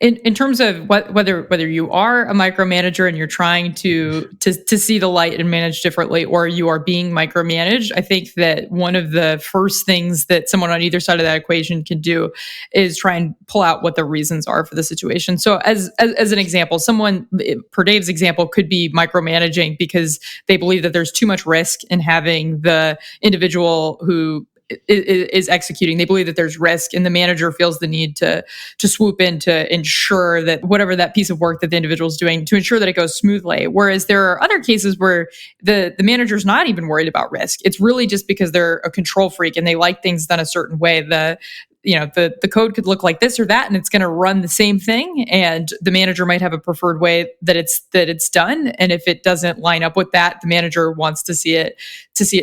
Speaker 2: in terms of whether you are a micromanager and you're trying to see the light and manage differently, or you are being micromanaged, I think that one of the first things that someone on either side of that equation can do is try and pull out what the reasons are for the situation. So as an example, someone per Dave's example could be micromanaging because they believe that there's too much risk in having the individual who is executing. They believe that there's risk, and the manager feels the need to swoop in to ensure that whatever that piece of work that the individual is doing, to ensure that it goes smoothly. Whereas there are other cases where the manager's not even worried about risk. It's really just because they're a control freak and they like things done a certain way. The code could look like this or that, and it's going to run the same thing. And the manager might have a preferred way that it's done. And if it doesn't line up with that, the manager wants to see it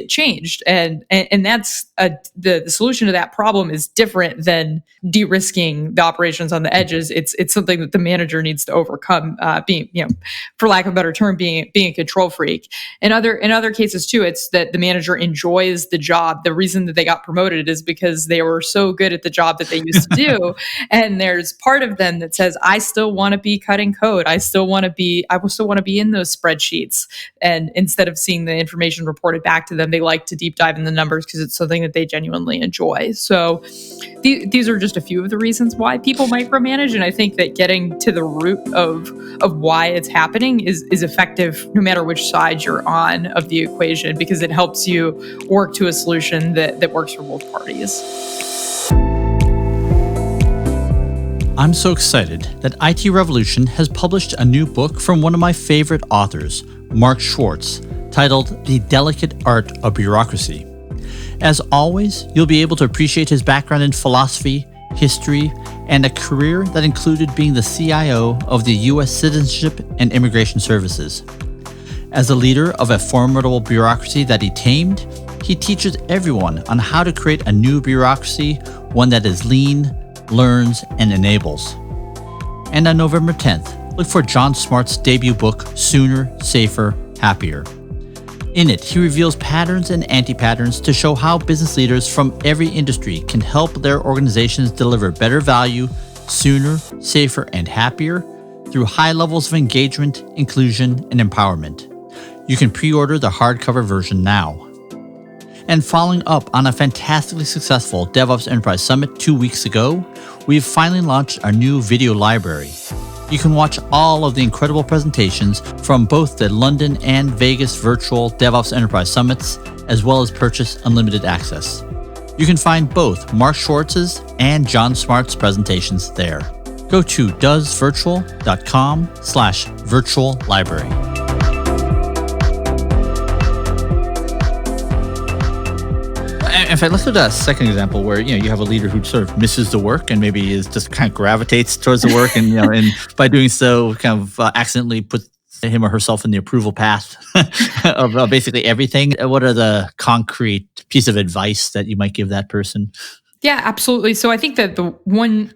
Speaker 2: changed. And that's the solution to that problem is different than de-risking the operations on the edges. It's something that the manager needs to overcome. Being, for lack of a better term, being a control freak. In other cases too, it's that the manager enjoys the job. The reason that they got promoted is because they were so good at the job that they used to do. And there's part of them that says, I still want to be cutting code. I will still want to be in those spreadsheets. And instead of seeing the information reported back to them, they like to deep dive in the numbers because it's something that they genuinely enjoy. So these are just a few of the reasons why people micromanage. And I think that getting to the root of why it's happening is effective no matter which side you're on of the equation, because it helps you work to a solution that works for both parties.
Speaker 1: I'm so excited that IT Revolution has published a new book from one of my favorite authors, Mark Schwartz, titled The Delicate Art of Bureaucracy. As always, you'll be able to appreciate his background in philosophy, history, and a career that included being the CIO of the U.S. Citizenship and Immigration Services. As a leader of a formidable bureaucracy that he tamed, he teaches everyone on how to create a new bureaucracy, one that is lean, learns, and enables. And on November 10th, look for John Smart's debut book, Sooner, Safer, Happier. In it, he reveals patterns and anti-patterns to show how business leaders from every industry can help their organizations deliver better value, sooner, safer, and happier through high levels of engagement, inclusion, and empowerment. You can pre-order the hardcover version now. And following up on a fantastically successful DevOps Enterprise Summit 2 weeks ago, we've finally launched our new video library. You can watch all of the incredible presentations from both the London and Vegas virtual DevOps Enterprise Summits, as well as purchase unlimited access. You can find both Mark Schwartz's and John Smart's presentations there. Go to doesvirtual.com/virtual library. If I look at a second example where you have a leader who sort of misses the work and maybe is just kind of gravitates towards the work, and and by doing so kind of accidentally puts him or herself in the approval path of basically everything. What are the concrete piece of advice that you might give that person?
Speaker 2: Yeah, absolutely. So I think that the one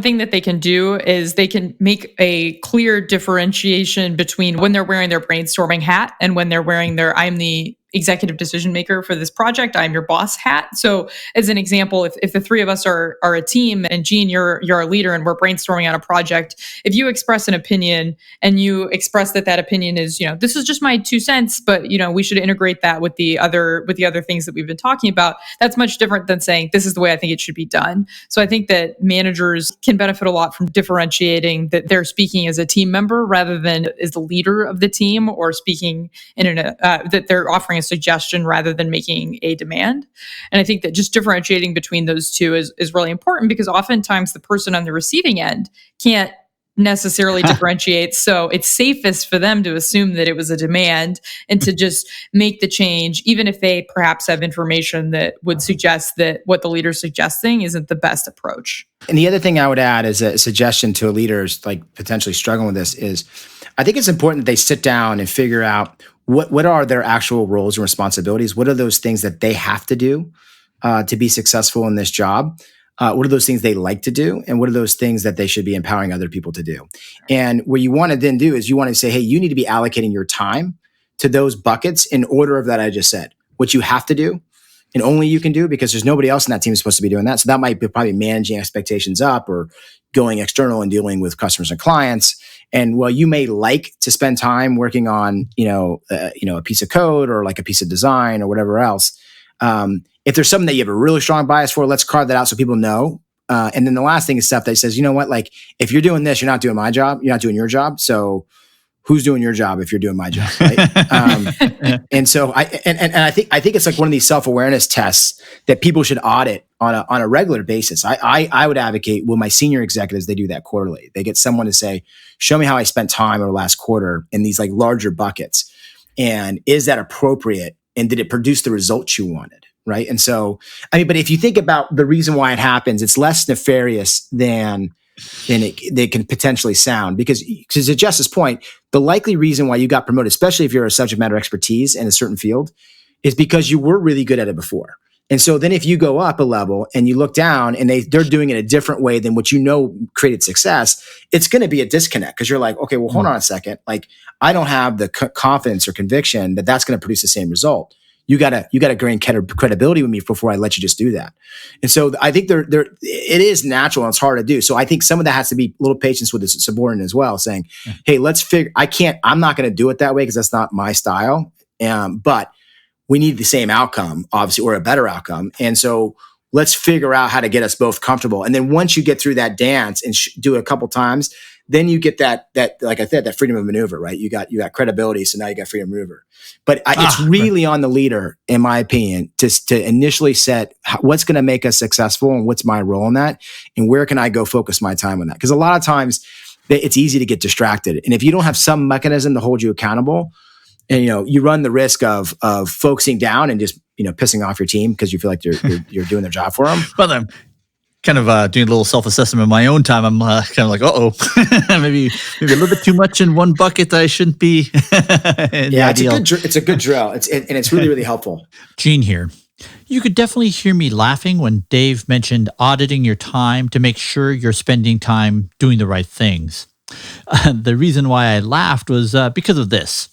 Speaker 2: thing that they can do is they can make a clear differentiation between when they're wearing their brainstorming hat and when they're wearing their I'm the executive decision maker for this project, I'm your boss hat. So as an example, if the three of us are a team and Gene, you're a leader and we're brainstorming on a project, if you express an opinion and you express that opinion is, this is just my 2 cents, but we should integrate that with the other things that we've been talking about, that's much different than saying this is the way I think it should be done. So I think that managers can benefit a lot from differentiating that they're speaking as a team member rather than as the leader of the team, or speaking in that they're offering a suggestion rather than making a demand. And I think that just differentiating between those two is really important, because oftentimes the person on the receiving end can't necessarily differentiate. So it's safest for them to assume that it was a demand and to just make the change, even if they perhaps have information that would suggest that what the leader's suggesting isn't the best approach.
Speaker 3: And the other thing I would add as a suggestion to leaders like potentially struggling with this is, I think it's important that they sit down and figure out what are their actual roles and responsibilities. What are those things that they have to do to be successful in this job? What are those things they like to do? And what are those things that they should be empowering other people to do? And what you want to then do is you want to say, hey, you need to be allocating your time to those buckets in order of that I just said. What you have to do, and only you can do because there's nobody else in that team supposed to be doing that. So that might be probably managing expectations up or going external and dealing with customers and clients. And while you may like to spend time working on, a piece of code or like a piece of design or whatever else, if there's something that you have a really strong bias for, let's carve that out so people know. And then the last thing is stuff that says, you know what, like if you're doing this, you're not doing my job, you're not doing your job. So who's doing your job if you're doing my job, right? And so I think it's like one of these self-awareness tests that people should audit on a regular basis. I would advocate with my senior executives, they do that quarterly. They get someone to say, show me how I spent time over the last quarter in these like larger buckets. And is that appropriate? And did it produce the results you wanted? Right. And so, but if you think about the reason why it happens, it's less nefarious than they can potentially sound, because to Jess's point, the likely reason why you got promoted, especially if you're a subject matter expertise in a certain field, is because you were really good at it before. And so then if you go up a level and you look down and they're doing it a different way than what created success, it's going to be a disconnect because you're like, okay, well, hold on a second. Like I don't have the confidence or conviction that that's going to produce the same result. You gotta gain credibility with me before I let you just do that. And so I think it is natural and it's hard to do. So I think some of that has to be a little patience with the subordinate as well, saying, hey, I'm not going to do it that way because that's not my style. But we need the same outcome, obviously, or a better outcome. And so let's figure out how to get us both comfortable. And then once you get through that dance and do it a couple times, then you get that, like I said, that freedom of maneuver, right? You got credibility. So now you got freedom of maneuver. But it's really on the leader, in my opinion, to initially set what's going to make us successful and what's my role in that. And where can I go focus my time on that? Because a lot of times it's easy to get distracted. And if you don't have some mechanism to hold you accountable, and you run the risk of focusing down and just pissing off your team because you feel like you're doing their job for them.
Speaker 1: Well, I'm kind of doing a little self-assessment in my own time. I'm kind of like, maybe a little bit too much in one bucket that I shouldn't be.
Speaker 3: Yeah, it's a good drill. And it's really, really helpful.
Speaker 1: Gene here. You could definitely hear me laughing when Dave mentioned auditing your time to make sure you're spending time doing the right things. The reason why I laughed was because of this.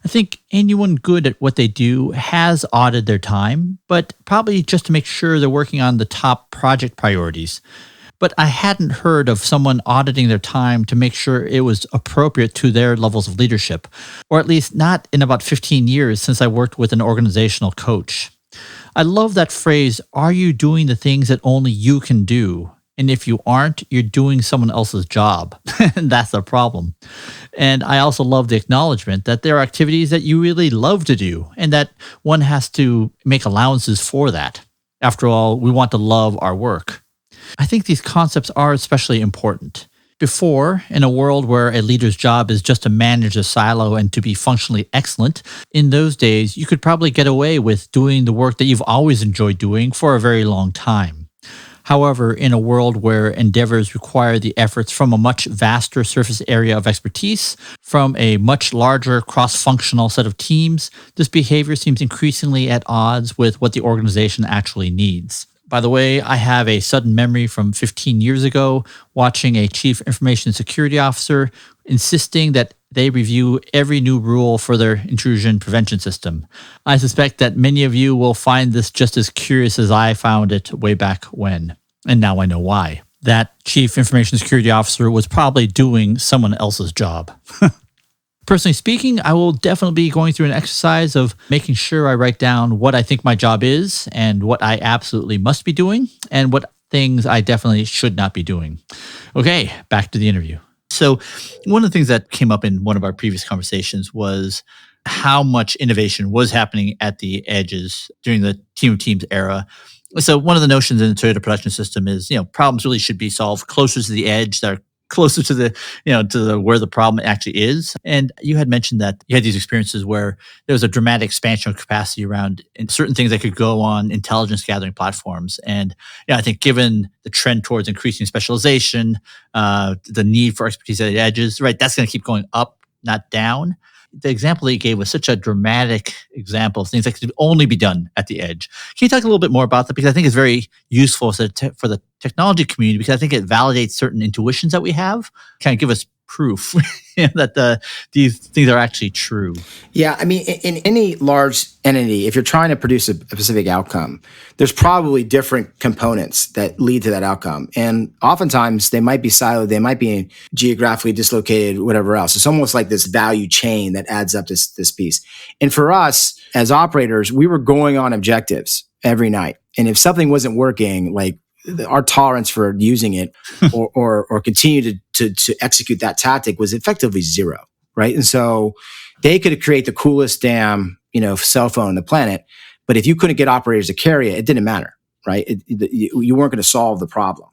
Speaker 1: I think anyone good at what they do has audited their time, but probably just to make sure they're working on the top project priorities. But I hadn't heard of someone auditing their time to make sure it was appropriate to their levels of leadership, or at least not in about 15 years since I worked with an organizational coach. I love that phrase, are you doing the things that only you can do? And if you aren't, you're doing someone else's job. And that's the problem. And I also love the acknowledgement that there are activities that you really love to do and that one has to make allowances for that. After all, we want to love our work. I think these concepts are especially important. Before, in a world where a leader's job is just to manage a silo and to be functionally excellent, in those days, you could probably get away with doing the work that you've always enjoyed doing for a very long time. However, in a world where endeavors require the efforts from a much vaster surface area of expertise, from a much larger cross-functional set of teams, this behavior seems increasingly at odds with what the organization actually needs. By the way, I have a sudden memory from 15 years ago watching a chief information security officer insisting that they review every new rule for their intrusion prevention system. I suspect that many of you will find this just as curious as I found it way back when. And now I know why. That chief information security officer was probably doing someone else's job. Personally speaking, I will definitely be going through an exercise of making sure I write down what I think my job is and what I absolutely must be doing and what things I definitely should not be doing. Okay, back to the interview. So one of the things that came up in one of our previous conversations was how much innovation was happening at the edges during the team of teams era. So one of the notions in the Toyota production system is, problems really should be solved closer to the edge. They're closer to the where the problem actually is. And you had mentioned that you had these experiences where there was a dramatic expansion of capacity around certain things that could go on intelligence gathering platforms. And I think given the trend towards increasing specialization, the need for expertise at the edges, right, that's going to keep going up, not down. The example that you gave was such a dramatic example of things that could only be done at the edge. Can you talk a little bit more about that? Because I think it's very useful for the technology community, because I think it validates certain intuitions that we have. Kind of give us proof that these things are actually true?
Speaker 3: Yeah, I mean, in any large entity, if you're trying to produce a specific outcome, there's probably different components that lead to that outcome. And oftentimes they might be siloed, they might be geographically dislocated, whatever else. It's almost like this value chain that adds up this piece. And for us as operators, we were going on objectives every night. And if something wasn't working, like our tolerance for using it or continue to execute that tactic was effectively zero, right? And so they could create the coolest damn, cell phone on the planet, but if you couldn't get operators to carry it, it didn't matter, right? You weren't going to solve the problem.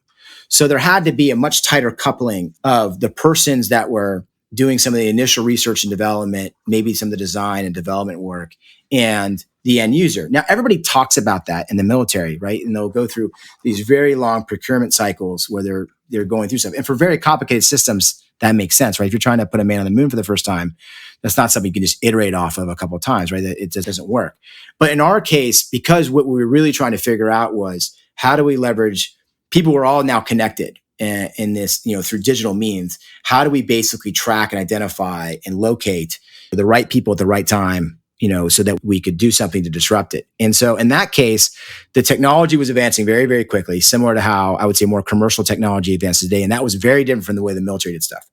Speaker 3: So there had to be a much tighter coupling of the persons that were doing some of the initial research and development, maybe some of the design and development work, and the end user. Now, everybody talks about that in the military, right? And they'll go through these very long procurement cycles where they're going through stuff. And for very complicated systems, that makes sense, right? If you're trying to put a man on the moon for the first time, that's not something you can just iterate off of a couple of times, right? It just doesn't work. But in our case, because what we were really trying to figure out was how do we leverage people who are all now connected in this, through digital means, how do we basically track and identify and locate the right people at the right time, so that we could do something to disrupt it. And so in that case, the technology was advancing very, very quickly, similar to how I would say more commercial technology advances today. And that was very different from the way the military did stuff,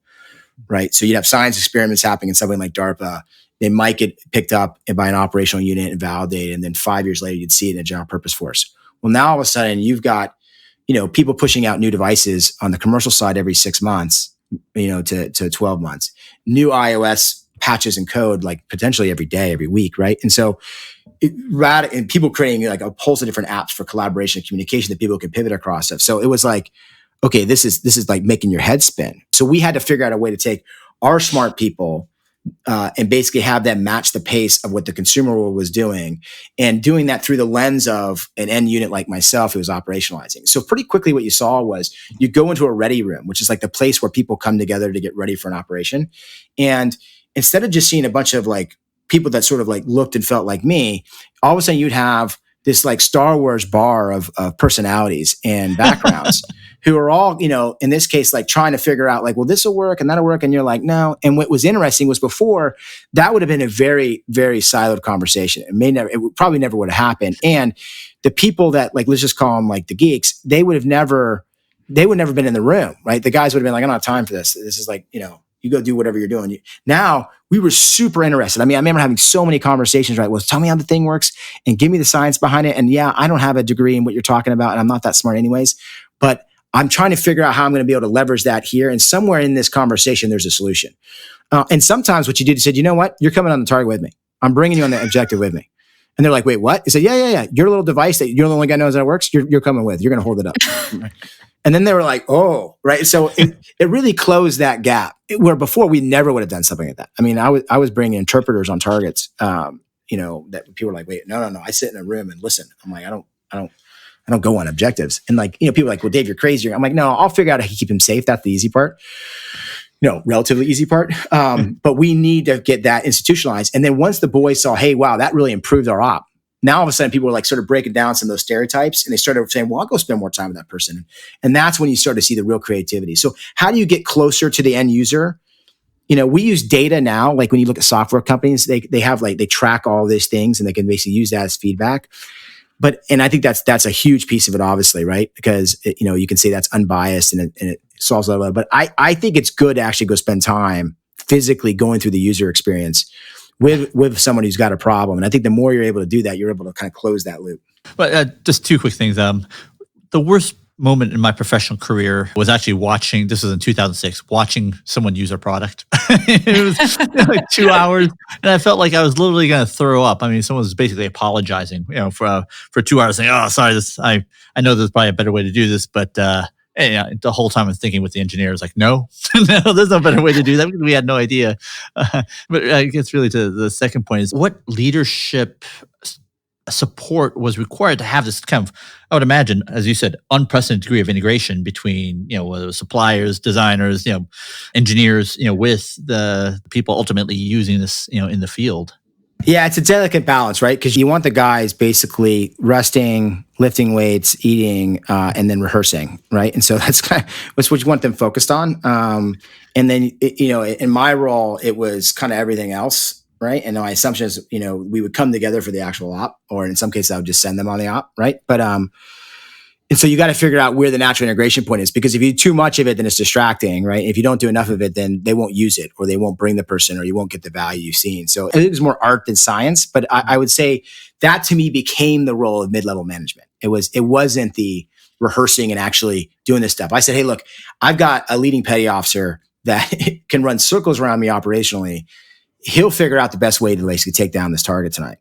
Speaker 3: right? So you'd have science experiments happening in something like DARPA. They might get picked up by an operational unit and validated. And then 5 years later, you'd see it in a general purpose force. Well, now all of a sudden you've got, people pushing out new devices on the commercial side every 6 months, to 12 months, new iOS patches and code, like potentially every day, every week, right? And so and people creating like a pulse of different apps for collaboration and communication that people can pivot across of. So it was like, okay, this is like making your head spin. So we had to figure out a way to take our smart people and basically have them match the pace of what the consumer world was doing, and doing that through the lens of an end unit like myself who was operationalizing. So pretty quickly what you saw was you go into a ready room, which is like the place where people come together to get ready for an operation. And instead of just seeing a bunch of like people that sort of like looked and felt like me, all of a sudden you'd have this like Star Wars bar of personalities and backgrounds who are all, in this case, like trying to figure out like, well, this will work and that'll work. And you're like, no. And what was interesting was before that would have been a very, very siloed conversation. It probably never would have happened. And the people that like, let's just call them like the geeks, they would never been in the room, right? The guys would have been like, I don't have time for this. This is like, you go do whatever you're doing. Now we were super interested. I mean, I remember having so many conversations, right? Well, tell me how the thing works and give me the science behind it. And yeah, I don't have a degree in what you're talking about, and I'm not that smart anyways, but I'm trying to figure out how I'm going to be able to leverage that here. And somewhere in this conversation, there's a solution. And sometimes what you did, you said, you know what? You're coming on the target with me. I'm bringing you on the objective with me. And they're like, wait, what? You said, yeah. Your little device that you're the only guy who knows how it works, you're coming with. You're going to hold it up. And then they were like, oh, right. So it really closed that gap where before we never would have done something like that. I mean, I was bringing interpreters on targets, that people were like, wait, no. I sit in a room and listen. I'm like, I don't go on objectives. And like, people are like, well, Dave, you're crazy. I'm like, no, I'll figure out how to keep him safe. That's the easy part. Relatively easy part. But we need to get that institutionalized. And then once the boys saw, hey, wow, that really improved our op. Now all of a sudden people were like sort of breaking down some of those stereotypes, and they started saying, well, I'll go spend more time with that person. And that's when you start to see the real creativity. So how do you get closer to the end user? We use data now. Like when you look at software companies, they have like, they track all these things and they can basically use that as feedback. And I think that's a huge piece of it, obviously, right? Because you can say that's unbiased and it solves a lot. But I think it's good to actually go spend time physically going through the user experience with someone who's got a problem. And I think the more you're able to do that, you're able to kind of close that loop.
Speaker 1: But just two quick things. The worst moment in my professional career was actually watching, this was in 2006, watching someone use our product. It was like 2 hours, and I felt like I was literally going to throw up. I mean, someone was basically apologizing, for 2 hours, saying, "Oh, sorry, I know there's probably a better way to do this," but the whole time I'm thinking with the engineers, like, no, there's no better way to do that because we had no idea. But I guess really to the second point is what leadership support was required to have this kind of, I would imagine, as you said, unprecedented degree of integration between, whether it was suppliers, designers, engineers, with the people ultimately using this, in the field.
Speaker 3: Yeah, it's a delicate balance, right? Because you want the guys basically resting, lifting weights, eating, and then rehearsing, right? And so that's what you want them focused on. And then, in my role, it was kind of everything else, right? And my assumption is, we would come together for the actual op, or in some cases, I would just send them on the op, right? But and so you got to figure out where the natural integration point is, because if you do too much of it, then it's distracting, right? If you don't do enough of it, then they won't use it, or they won't bring the person, or you won't get the value you've seen. So it was more art than science, but I would say that to me became the role of mid-level management. It wasn't the rehearsing and actually doing this stuff. I said, hey, look, I've got a leading petty officer that can run circles around me operationally. He'll figure out the best way to basically take down this target tonight.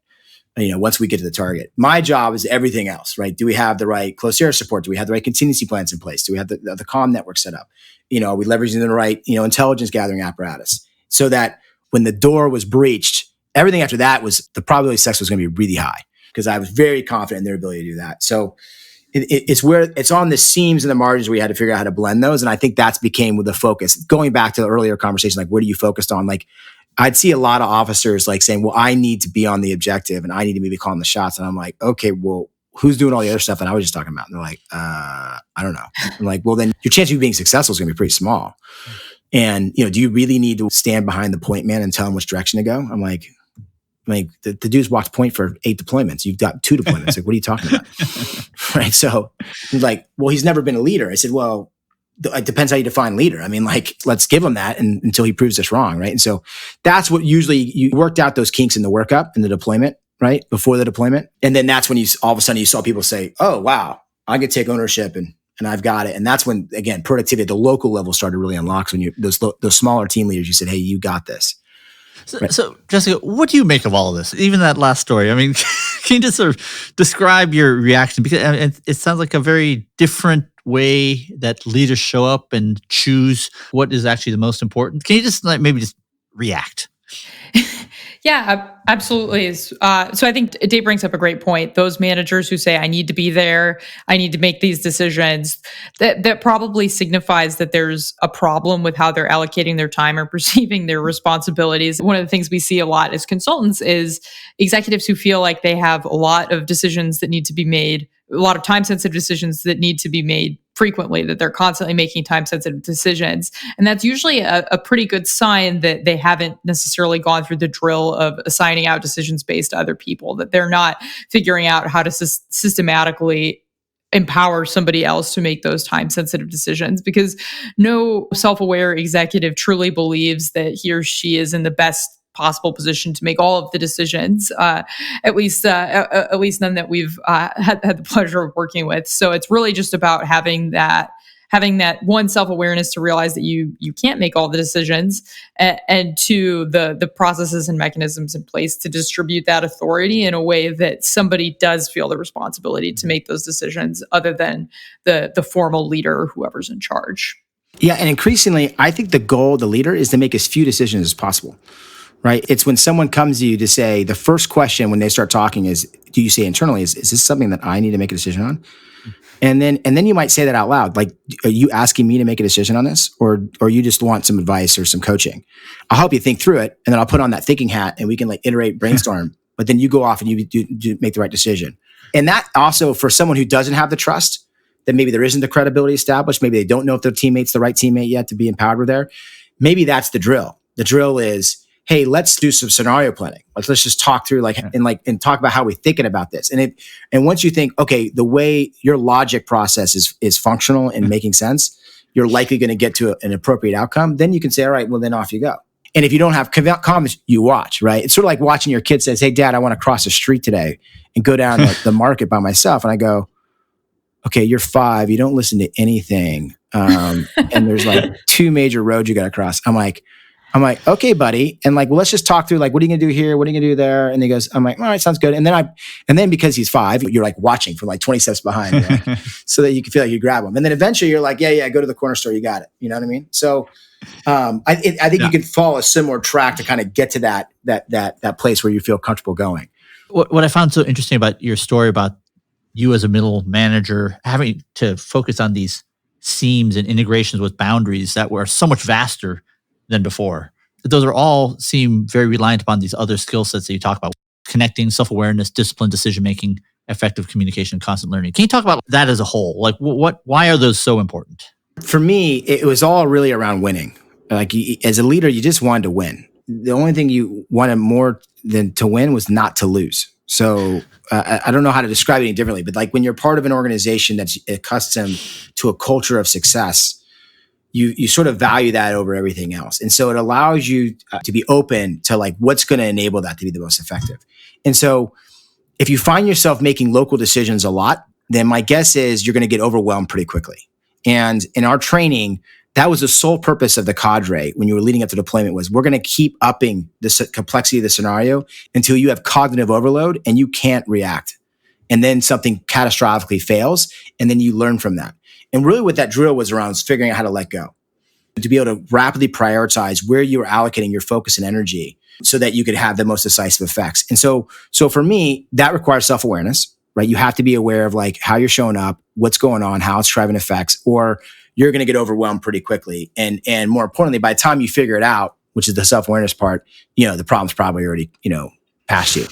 Speaker 3: Once we get to the target, my job is everything else, right? Do we have the right close air support? Do we have the right contingency plans in place? Do we have the comm network set up? Are we leveraging the right, intelligence gathering apparatus, so that when the door was breached, everything after that was the probability of success was going to be really high, because I was very confident in their ability to do that. So it's where it's on the seams and the margins where you had to figure out how to blend those. And I think that's became the focus. Going back to the earlier conversation, like, what are you focused on? Like, I'd see a lot of officers like saying, well, I need to be on the objective and I need to maybe call the shots. And I'm like, okay, well, who's doing all the other stuff that I was just talking about? And they're like, I don't know. I'm like, well, then your chance of you being successful is going to be pretty small. And, do you really need to stand behind the point man and tell him which direction to go? I'm like, the dude's walked point for 8 deployments. You've got 2 deployments. Like, what are you talking about? Right. So he's like, well, he's never been a leader. I said, well, it depends how you define leader. I mean, like, let's give him that until he proves us wrong, right? And so that's what usually you worked out those kinks in the workup and the deployment, right? Before the deployment. And then that's when all of a sudden you saw people say, oh, wow, I could take ownership and I've got it. And that's when, again, productivity at the local level started to really unlock. When those smaller team leaders, you said, hey, you got this.
Speaker 1: So, Jessica, what do you make of all of this? Even that last story. I mean, can you just sort of describe your reaction? Because it sounds like a very different way that leaders show up and choose what is actually the most important. Can you just maybe just react?
Speaker 2: Yeah, absolutely. So I think Dave brings up a great point. Those managers who say, I need to be there, I need to make these decisions, that probably signifies that there's a problem with how they're allocating their time or perceiving their responsibilities. One of the things we see a lot as consultants is executives who feel like they have a lot of decisions that need to be made, a lot of time-sensitive decisions that need to be made frequently, that they're constantly making time-sensitive decisions. And that's usually a pretty good sign that they haven't necessarily gone through the drill of assigning out decisions based to other people, that they're not figuring out how to systematically empower somebody else to make those time-sensitive decisions, because no self-aware executive truly believes that he or she is in the best possible position to make all of the decisions, at least none that we've had the pleasure of working with. So it's really just about having that one, self-awareness to realize that you can't make all the decisions, and two, the processes and mechanisms in place to distribute that authority in a way that somebody does feel the responsibility to make those decisions, other than the formal leader or whoever's in charge.
Speaker 3: Yeah, and increasingly, I think the goal of the leader is to make as few decisions as possible. Right? It's when someone comes to you to say, the first question when they start talking is, do you say internally, is this something that I need to make a decision on? And then you might say that out loud. Like, are you asking me to make a decision on this? Or you just want some advice or some coaching? I'll help you think through it. And then I'll put on that thinking hat and we can iterate, brainstorm, but then you go off and you do make the right decision. And that also, for someone who doesn't have the trust, that maybe there isn't the credibility established, maybe they don't know if their teammate's the right teammate yet to be empowered with there. Maybe that's the drill. The drill is, hey, let's do some scenario planning. Let's just talk through and talk about how we're thinking about this. And once you think, okay, the way your logic process is functional and making sense, you're likely going to get to an appropriate outcome. Then you can say, all right, well, then off you go. And if you don't have comments, you watch, right? It's sort of like watching your kid says, hey, Dad, I want to cross the street today and go down the market by myself. And I go, okay, you're 5. You don't listen to anything. And there's 2 major roads you got to cross. I'm like, okay, buddy. And well, let's just talk through, what are you going to do here? What are you going to do there? And he goes, I'm like, all right, sounds good. And then because he's 5, you're watching from 20 steps behind, so that you can feel like you grab him. And then eventually you're like, yeah, go to the corner store. You got it. You know what I mean? So I think you can follow a similar track to kind of get to that place where you feel comfortable going.
Speaker 1: What I found so interesting about your story about you as a middle manager having to focus on these seams and integrations with boundaries that were so much vaster than before. But those are all seem very reliant upon these other skill sets that you talk about: connecting, self-awareness, discipline, decision-making, effective communication, constant learning. Can you talk about that as a whole? Like why are those so important?
Speaker 3: For me, it was all really around winning. Like as a leader, you just wanted to win. The only thing you wanted more than to win was not to lose. So I don't know how to describe it any differently, but like when you're part of an organization that's accustomed to a culture of success, you sort of value that over everything else. And so it allows you to be open to like what's going to enable that to be the most effective. And so if you find yourself making local decisions a lot, then my guess is you're going to get overwhelmed pretty quickly. And in our training, that was the sole purpose of the cadre when you were leading up to deployment was we're going to keep upping the complexity of the scenario until you have cognitive overload and you can't react. And then something catastrophically fails, and then you learn from that. And really what that drill was around is figuring out how to let go, to be able to rapidly prioritize where you are allocating your focus and energy so that you could have the most decisive effects. And so for me, that requires self-awareness, right? You have to be aware of like how you're showing up, what's going on, how it's driving effects, or you're going to get overwhelmed pretty quickly. And more importantly, by the time you figure it out, which is the self-awareness part, the problem's probably already, past you.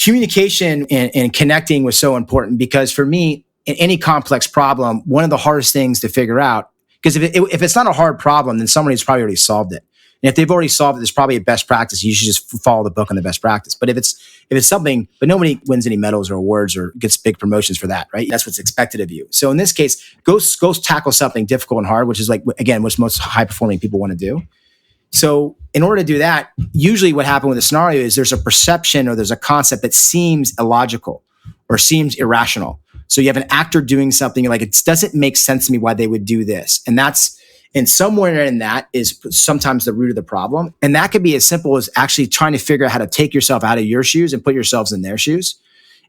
Speaker 3: Communication and connecting was so important because for me, in any complex problem, one of the hardest things to figure out, because if it's not a hard problem, then somebody's probably already solved it. And if they've already solved it, there's probably a best practice. You should just follow the book on the best practice. But if it's something, but nobody wins any medals or awards or gets big promotions for that, right? That's what's expected of you. So in this case, go tackle something difficult and hard, which is like, again, what most high performing people want to do. So in order to do that, usually what happened with a scenario is there's a perception or there's a concept that seems illogical or seems irrational. So you have an actor doing something, you're like, it doesn't make sense to me why they would do this. And somewhere in that is sometimes the root of the problem. And that could be as simple as actually trying to figure out how to take yourself out of your shoes and put yourselves in their shoes.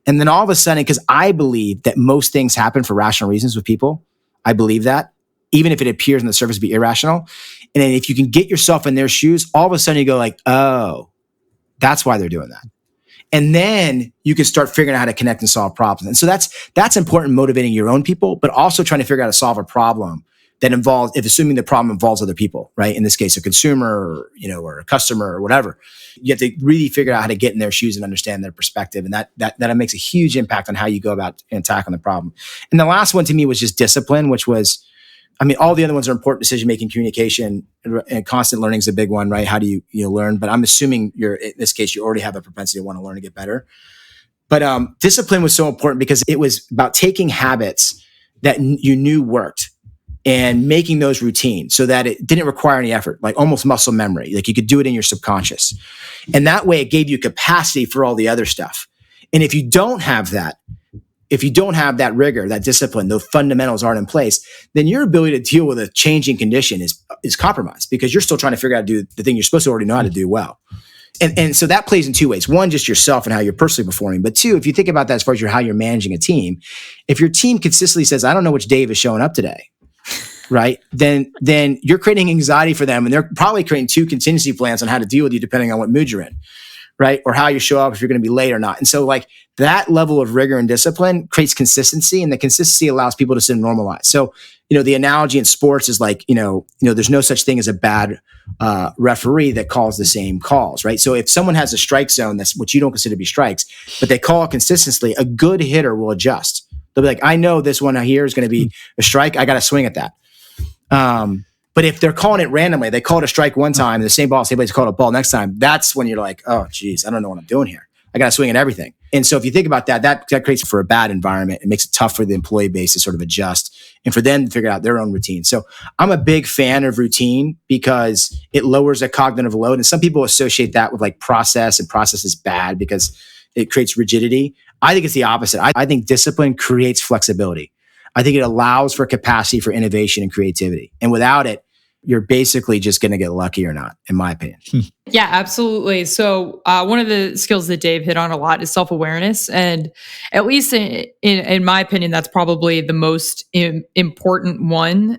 Speaker 3: And then all of a sudden, because I believe that most things happen for rational reasons with people, I believe that, even if it appears on the surface to be irrational. And then if you can get yourself in their shoes, all of a sudden you go like, oh, that's why they're doing that. And then you can start figuring out how to connect and solve problems. And so that's important, motivating your own people, but also trying to figure out how to solve a problem that involves, if assuming the problem involves other people, right? In this case, a consumer, or a customer or whatever. You have to really figure out how to get in their shoes and understand their perspective. And that makes a huge impact on how you go about and tackling the problem. And the last one to me was just discipline, which was, all the other ones are important: decision-making, communication, and constant learning is a big one, right? How do you learn? But I'm assuming in this case, you already have a propensity to want to learn and get better. But discipline was so important because it was about taking habits that you knew worked and making those routine so that it didn't require any effort, like almost muscle memory. Like you could do it in your subconscious. And that way it gave you capacity for all the other stuff. And if you don't have that rigor, that discipline, those fundamentals aren't in place, then your ability to deal with a changing condition is compromised because you're still trying to figure out how to do the thing you're supposed to already know how to do well. And so that plays in two ways. One, just yourself and how you're personally performing. But two, if you think about that as far as how you're managing a team, if your team consistently says, I don't know which Dave is showing up today, right? Then you're creating anxiety for them, and they're probably creating two contingency plans on how to deal with you depending on what mood you're in, right? Or how you show up, if you're going to be late or not. And so like that level of rigor and discipline creates consistency, and the consistency allows people to sort of normalize. So, the analogy in sports is like, there's no such thing as a bad referee that calls the same calls, right? So if someone has a strike zone, that's what you don't consider to be strikes, but they call it consistently, a good hitter will adjust. They'll be like, I know this one here is going to be a strike. I got to swing at that. But if they're calling it randomly, they call it a strike one time, the same ball, same place, call it a ball next time. That's when you're like, oh, geez, I don't know what I'm doing here. I got to swing at everything. And so if you think about that creates for a bad environment. It makes it tough for the employee base to sort of adjust and for them to figure out their own routine. So I'm a big fan of routine because it lowers the cognitive load. And some people associate that with like process, and process is bad because it creates rigidity. I think it's the opposite. I think discipline creates flexibility. I think it allows for capacity for innovation and creativity. And without it, you're basically just going to get lucky or not, in my opinion.
Speaker 2: Yeah, absolutely. So one of the skills that Dave hit on a lot is self-awareness. And at least in my opinion, that's probably the most important one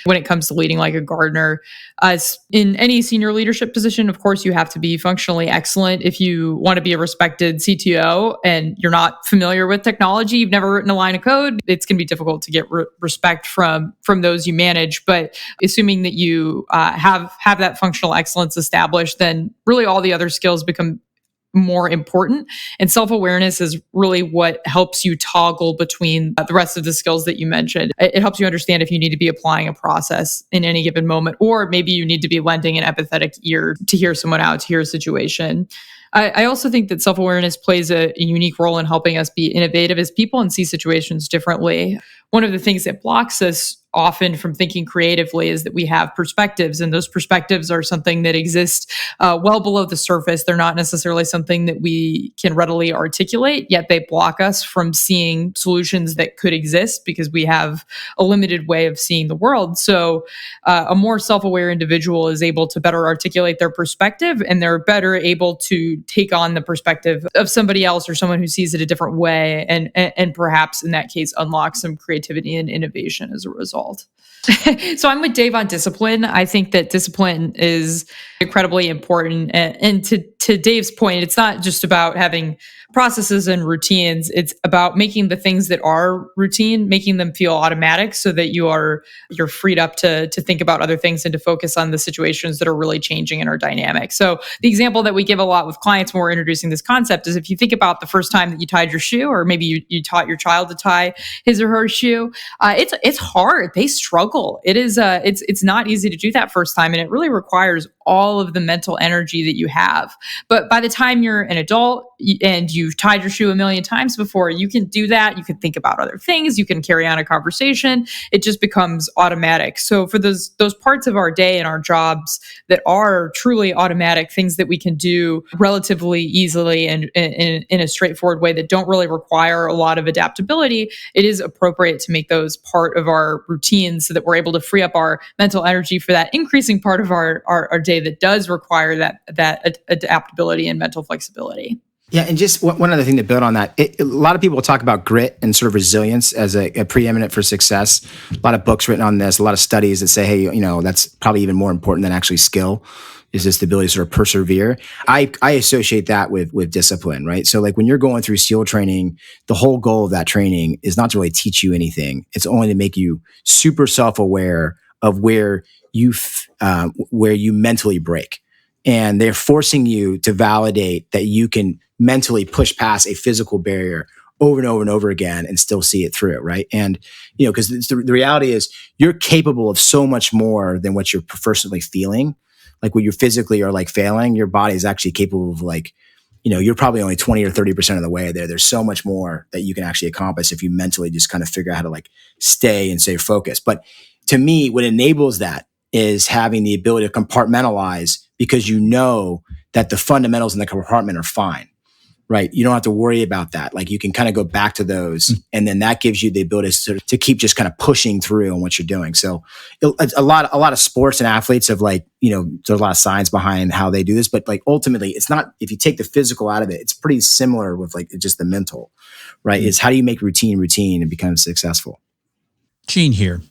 Speaker 2: when it comes to leading like a gardener. As in any senior leadership position, of course, you have to be functionally excellent. If you want to be a respected CTO and you're not familiar with technology, you've never written a line of code, it's going to be difficult to get respect from those you manage. But assuming that that you have that functional excellence established, then really all the other skills become more important. And self-awareness is really what helps you toggle between the rest of the skills that you mentioned. It helps you understand if you need to be applying a process in any given moment, or maybe you need to be lending an empathetic ear to hear someone out, to hear a situation. I also think that self-awareness plays a unique role in helping us be innovative as people and see situations differently. One of the things that blocks us often from thinking creatively is that we have perspectives, and those perspectives are something that exist well below the surface. They're not necessarily something that we can readily articulate, yet they block us from seeing solutions that could exist because we have a limited way of seeing the world. So a more self-aware individual is able to better articulate their perspective, and they're better able to take on the perspective of somebody else or someone who sees it a different way, and perhaps in that case unlock some creativity and innovation as a result. So I'm with Dave on discipline. I think that discipline is incredibly important. And to Dave's point, it's not just about having processes and routines. It's about making the things that are routine, making them feel automatic so that you're freed up to think about other things and to focus on the situations that are really changing and are dynamic. So the example that we give a lot with clients when we're introducing this concept is if you think about the first time that you tied your shoe, or maybe you taught your child to tie his or her shoe, it's hard. They struggle. It's not easy to do that first time, and it really requires all of the mental energy that you have. But by the time you're an adult and you've tied your shoe a million times before, you can do that. You can think about other things. You can carry on a conversation. It just becomes automatic. So for those parts of our day and our jobs that are truly automatic, things that we can do relatively easily and in a straightforward way that don't really require a lot of adaptability, it is appropriate to make those part of our routine so that we're able to free up our mental energy for that increasing part of our day that does require that adaptability and mental flexibility.
Speaker 3: Yeah, and just one other thing to build on that. A lot of people talk about grit and sort of resilience as a preeminent for success. A lot of books written on this, a lot of studies that say, hey, that's probably even more important than actually skill, is this the ability to sort of persevere. I associate that with discipline, right? So like when you're going through SEAL training, the whole goal of that training is not to really teach you anything. It's only to make you super self-aware of where you mentally break. And they're forcing you to validate that you can mentally push past a physical barrier over and over and over again and still see it through, right? And, because the reality is you're capable of so much more than what you're personally feeling. Like when you physically are like failing, your body is actually capable of like, you're probably only 20 or 30% of the way there. There's so much more that you can actually accomplish if you mentally just kind of figure out how to like stay and stay focused. But to me, what enables that is having the ability to compartmentalize, because you know that the fundamentals in the compartment are fine, right? You don't have to worry about that. Like you can kind of go back to those, and then that gives you the ability to keep just kind of pushing through on what you're doing. So a lot of sports and athletes have like, there's a lot of science behind how they do this, but like ultimately it's not, if you take the physical out of it, it's pretty similar with like just the mental, right? Is how do you make routine and become successful?
Speaker 1: Gene here.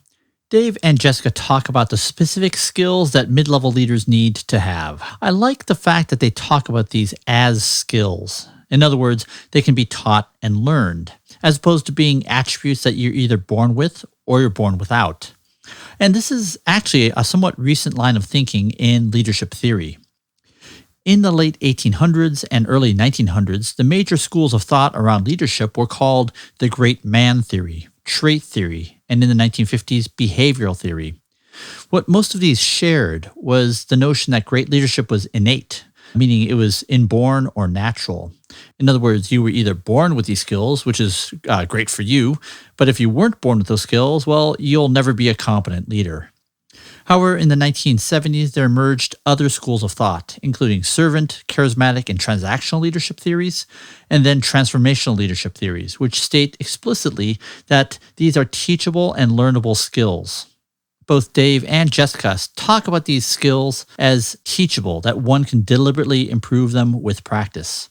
Speaker 1: Dave and Jessica talk about the specific skills that mid-level leaders need to have. I like the fact that they talk about these as skills. In other words, they can be taught and learned, as opposed to being attributes that you're either born with or you're born without. And this is actually a somewhat recent line of thinking in leadership theory. In the late 1800s and early 1900s, the major schools of thought around leadership were called the great man theory, trait theory, and in the 1950s, behavioral theory. What most of these shared was the notion that great leadership was innate, meaning it was inborn or natural. In other words, you were either born with these skills, which is great for you, but if you weren't born with those skills, well, you'll never be a competent leader. However, in the 1970s, there emerged other schools of thought, including servant, charismatic, and transactional leadership theories, and then transformational leadership theories, which state explicitly that these are teachable and learnable skills. Both Dave and Jessica talk about these skills as teachable, that one can deliberately improve them with practice.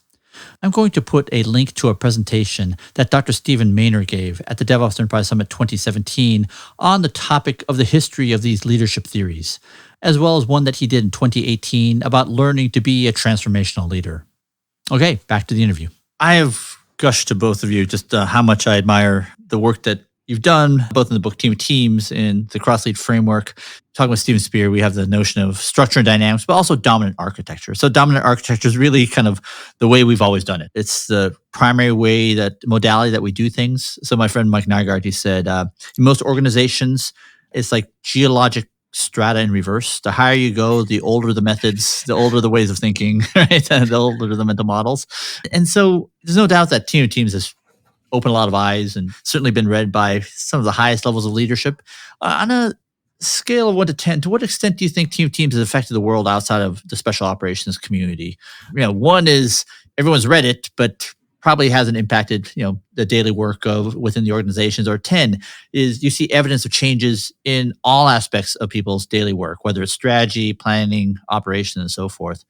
Speaker 1: I'm going to put a link to a presentation that Dr. Stephen Maynor gave at the DevOps Enterprise Summit 2017 on the topic of the history of these leadership theories, as well as one that he did in 2018 about learning to be a transformational leader. Okay, back to the interview. I have gushed to both of you just how much I admire the work that you've done, both in the book Team of Teams and the CrossLead framework. Talking with Steven Spear, we have the notion of structure and dynamics, but also dominant architecture. So dominant architecture is really kind of the way we've always done it. It's the primary way, that modality that we do things. So my friend Mike Nygaard, he said, in most organizations, it's like geologic strata in reverse. The higher you go, the older the methods, the older the ways of thinking, right? And the older the mental models. And so there's no doubt that Team of Teams has opened a lot of eyes and certainly been read by some of the highest levels of leadership. On a scale of 1 to 10, to what extent do you think Team of Teams has affected the world outside of the special operations community? 1 is everyone's read it, but probably hasn't impacted, the daily work of within the organizations. Or 10 is you see evidence of changes in all aspects of people's daily work, whether it's strategy, planning, operations, and so forth.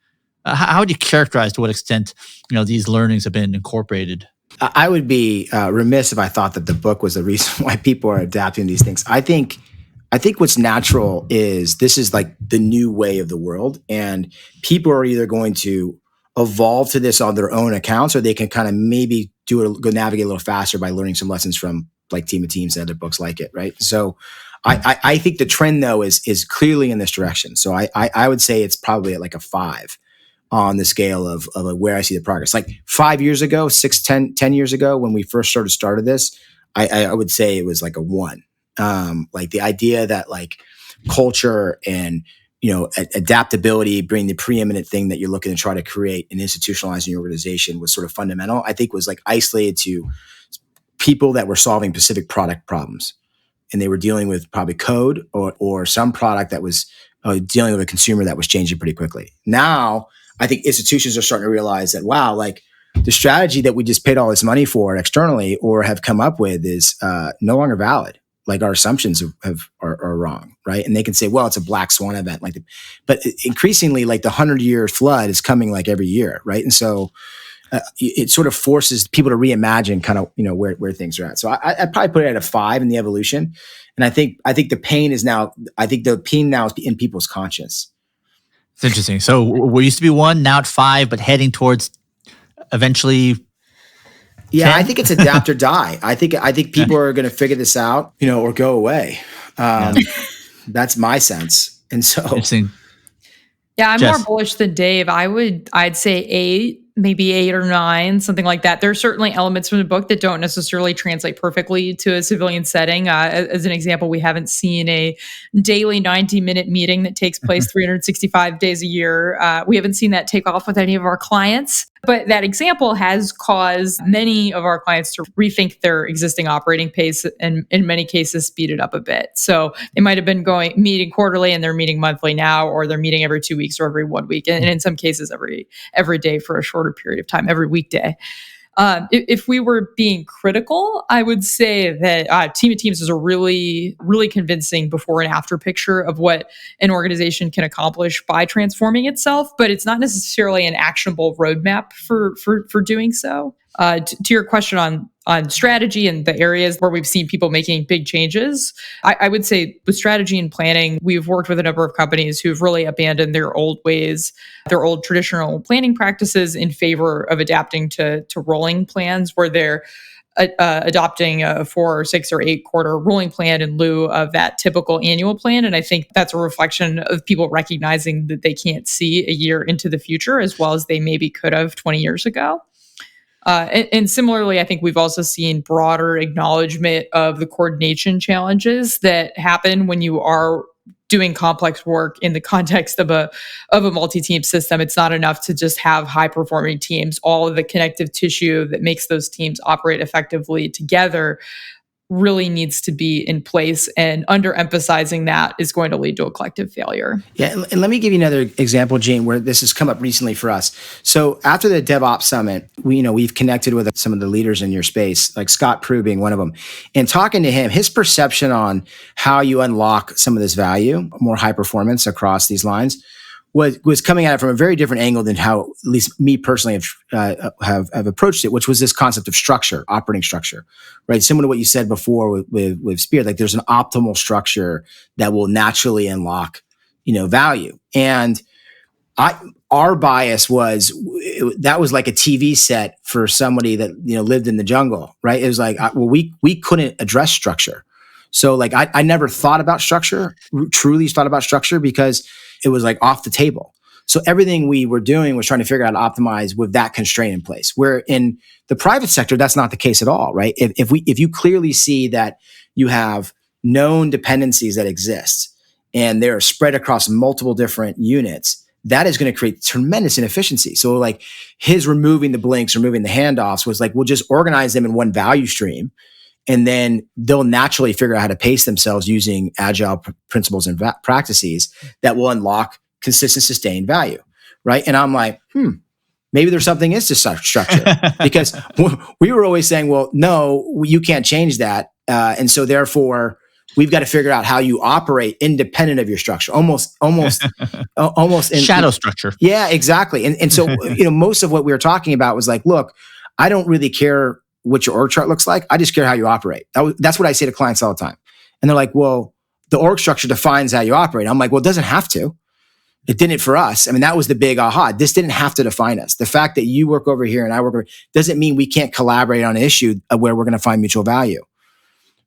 Speaker 1: How would you characterize to what extent, these learnings have been incorporated?
Speaker 3: I would be remiss if I thought that the book was the reason why people are adapting these things. I think what's natural is this is like the new way of the world, and people are either going to evolve to this on their own accounts, or they can kind of maybe go navigate a little faster by learning some lessons from like Team of Teams and other books like it, right? So I think the trend though is clearly in this direction. So I would say it's probably at like a 5 on the scale of where I see the progress. Like 5 years ago, 10 years ago, when we first started this, I would say it was like a 1. Like the idea that like culture and adaptability being the preeminent thing that you're looking to try to create and institutionalize in your organization was sort of fundamental. I think was like isolated to people that were solving specific product problems, and they were dealing with probably code or some product that was dealing with a consumer that was changing pretty quickly. Now, I think institutions are starting to realize that, wow, like the strategy that we just paid all this money for externally or have come up with is no longer valid. Like our assumptions are wrong, right? And they can say, well, it's a black swan event, but increasingly, like the 100-year flood is coming like every year, right? And so it sort of forces people to reimagine kind of where things are at. So I'd probably put it at a 5 in the evolution, and I think the pain now is in people's conscience.
Speaker 1: It's interesting. So we used to be 1, now at 5, but heading towards eventually.
Speaker 3: Yeah, 10? I think it's adapt or die. I think people are going to figure this out, or go away. That's my sense. And so,
Speaker 1: interesting.
Speaker 2: Yeah, I'm
Speaker 1: Jess.
Speaker 2: more bullish than Dave. I'd say 8, maybe 8 or 9, something like that. There are certainly elements from the book that don't necessarily translate perfectly to a civilian setting. As an example, we haven't seen a daily 90-minute meeting that takes place 365 days a year. We haven't seen that take off with any of our clients. But that example has caused many of our clients to rethink their existing operating pace and in many cases speed it up a bit. So they might have been meeting quarterly and they're meeting monthly now, or they're meeting every 2 weeks or every 1 week. And in some cases, every day for a shorter period of time, every weekday. If we were being critical, I would say that Team of Teams is a really, really convincing before and after picture of what an organization can accomplish by transforming itself, but it's not necessarily an actionable roadmap for doing so. To your question on strategy and the areas where we've seen people making big changes, I would say with strategy and planning, we've worked with a number of companies who've really abandoned their old ways, their old traditional planning practices in favor of adapting to rolling plans where they're adopting a 4 or 6 or 8 quarter rolling plan in lieu of that typical annual plan. And I think that's a reflection of people recognizing that they can't see a year into the future as well as they maybe could have 20 years ago. And similarly, I think we've also seen broader acknowledgement of the coordination challenges that happen when you are doing complex work in the context of a multi-team system. It's not enough to just have high-performing teams. All of the connective tissue that makes those teams operate effectively together really needs to be in place, and underemphasizing that is going to lead to a collective failure.
Speaker 3: Yeah, and let me give you another example, Jane, where this has come up recently for us. So after the DevOps Summit, we've connected with some of the leaders in your space, like Scott Prue being one of them. And talking to him, his perception on how you unlock some of this value, more high performance across these lines, was coming at it from a very different angle than how at least me personally have approached it, which was this concept of structure, operating structure, right? Similar to what you said before with Spear, like there's an optimal structure that will naturally unlock, value. And our bias was that was like a TV set for somebody that lived in the jungle, right? It was like, we couldn't address structure, so like I never thought about structure, truly thought about structure, because it was like off the table. So everything we were doing was trying to figure out how to optimize with that constraint in place. Where in the private sector, that's not the case at all, right? If you clearly see that you have known dependencies that exist and they're spread across multiple different units, that is going to create tremendous inefficiency. So like his removing the blinks, removing the handoffs was like, we'll just organize them in one value stream, and then they'll naturally figure out how to pace themselves using agile principles and practices that will unlock consistent, sustained value, right? And I'm like, maybe there's something is to structure, because we were always saying, well, no, you can't change that. And so therefore, we've got to figure out how you operate independent of your structure, almost in
Speaker 1: shadow structure.
Speaker 3: Yeah, exactly. And so, most of what we were talking about was like, look, I don't really care what your org chart looks like. I just care how you operate. That's what I say to clients all the time. And they're like, well, the org structure defines how you operate. I'm like, well, it doesn't have to. It didn't for us. I mean, that was the big aha. This didn't have to define us. The fact that you work over here and I work over here doesn't mean we can't collaborate on an issue where we're going to find mutual value,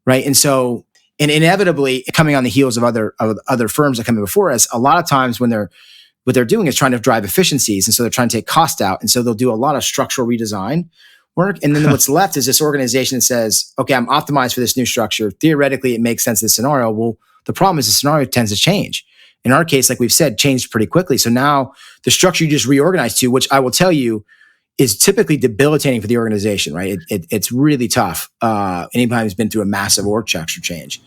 Speaker 3: right? And so, and inevitably, coming on the heels of other firms that come in before us, a lot of times what they're doing is trying to drive efficiencies, and so they're trying to take cost out, and so they'll do a lot of structural redesign work. And then what's left is this organization that says, okay, I'm optimized for this new structure. Theoretically, it makes sense in this scenario. Well, the problem is the scenario tends to change. In our case, like we've said, changed pretty quickly. So now the structure you just reorganized to, which I will tell you is typically debilitating for the organization, right? It's really tough. Anybody who's been through a massive org structure change.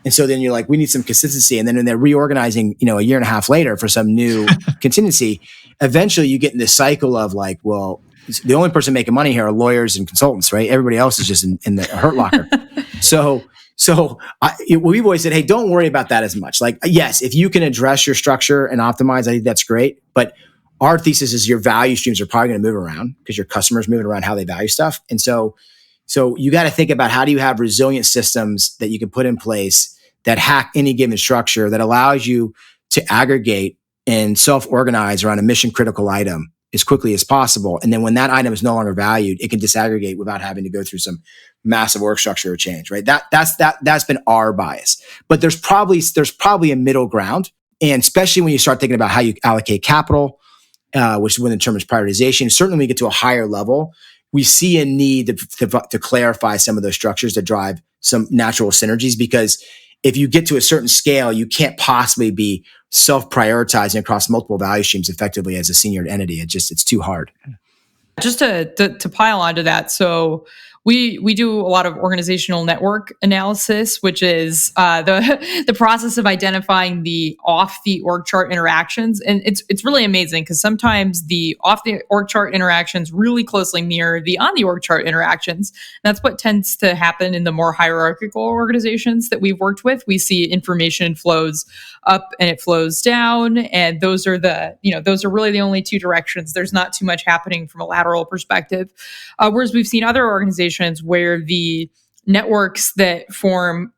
Speaker 3: And so then you're like, we need some consistency. And then when they're reorganizing, a year and a half later for some new contingency, eventually you get in this cycle of like, well, the only person making money here are lawyers and consultants, right? Everybody else is just in the hurt locker. So we've always said, hey, don't worry about that as much. Like, yes, if you can address your structure and optimize, I think that's great. But our thesis is your value streams are probably going to move around because your customers moving around how they value stuff. And so you got to think about, how do you have resilient systems that you can put in place that hack any given structure that allows you to aggregate and self-organize around a mission critical item as quickly as possible. And then when that item is no longer valued, it can disaggregate without having to go through some massive org structure change, right? That's been our bias. But there's probably a middle ground. And especially when you start thinking about how you allocate capital, which is when the term is prioritization, certainly when we get to a higher level, we see a need to clarify some of those structures to drive some natural synergies. Because if you get to a certain scale, you can't possibly be self-prioritizing across multiple value streams effectively as a senior entity. It's too hard.
Speaker 2: Just to pile onto that, so we do a lot of organizational network analysis, which is the process of identifying the off the org chart interactions, and it's really amazing because sometimes the off the org chart interactions really closely mirror the on the org chart interactions. And that's what tends to happen in the more hierarchical organizations that we've worked with. We see information flows up and it flows down, and those are really the only two directions. There's not too much happening from a lateral perspective. Whereas we've seen other organizations where the networks that form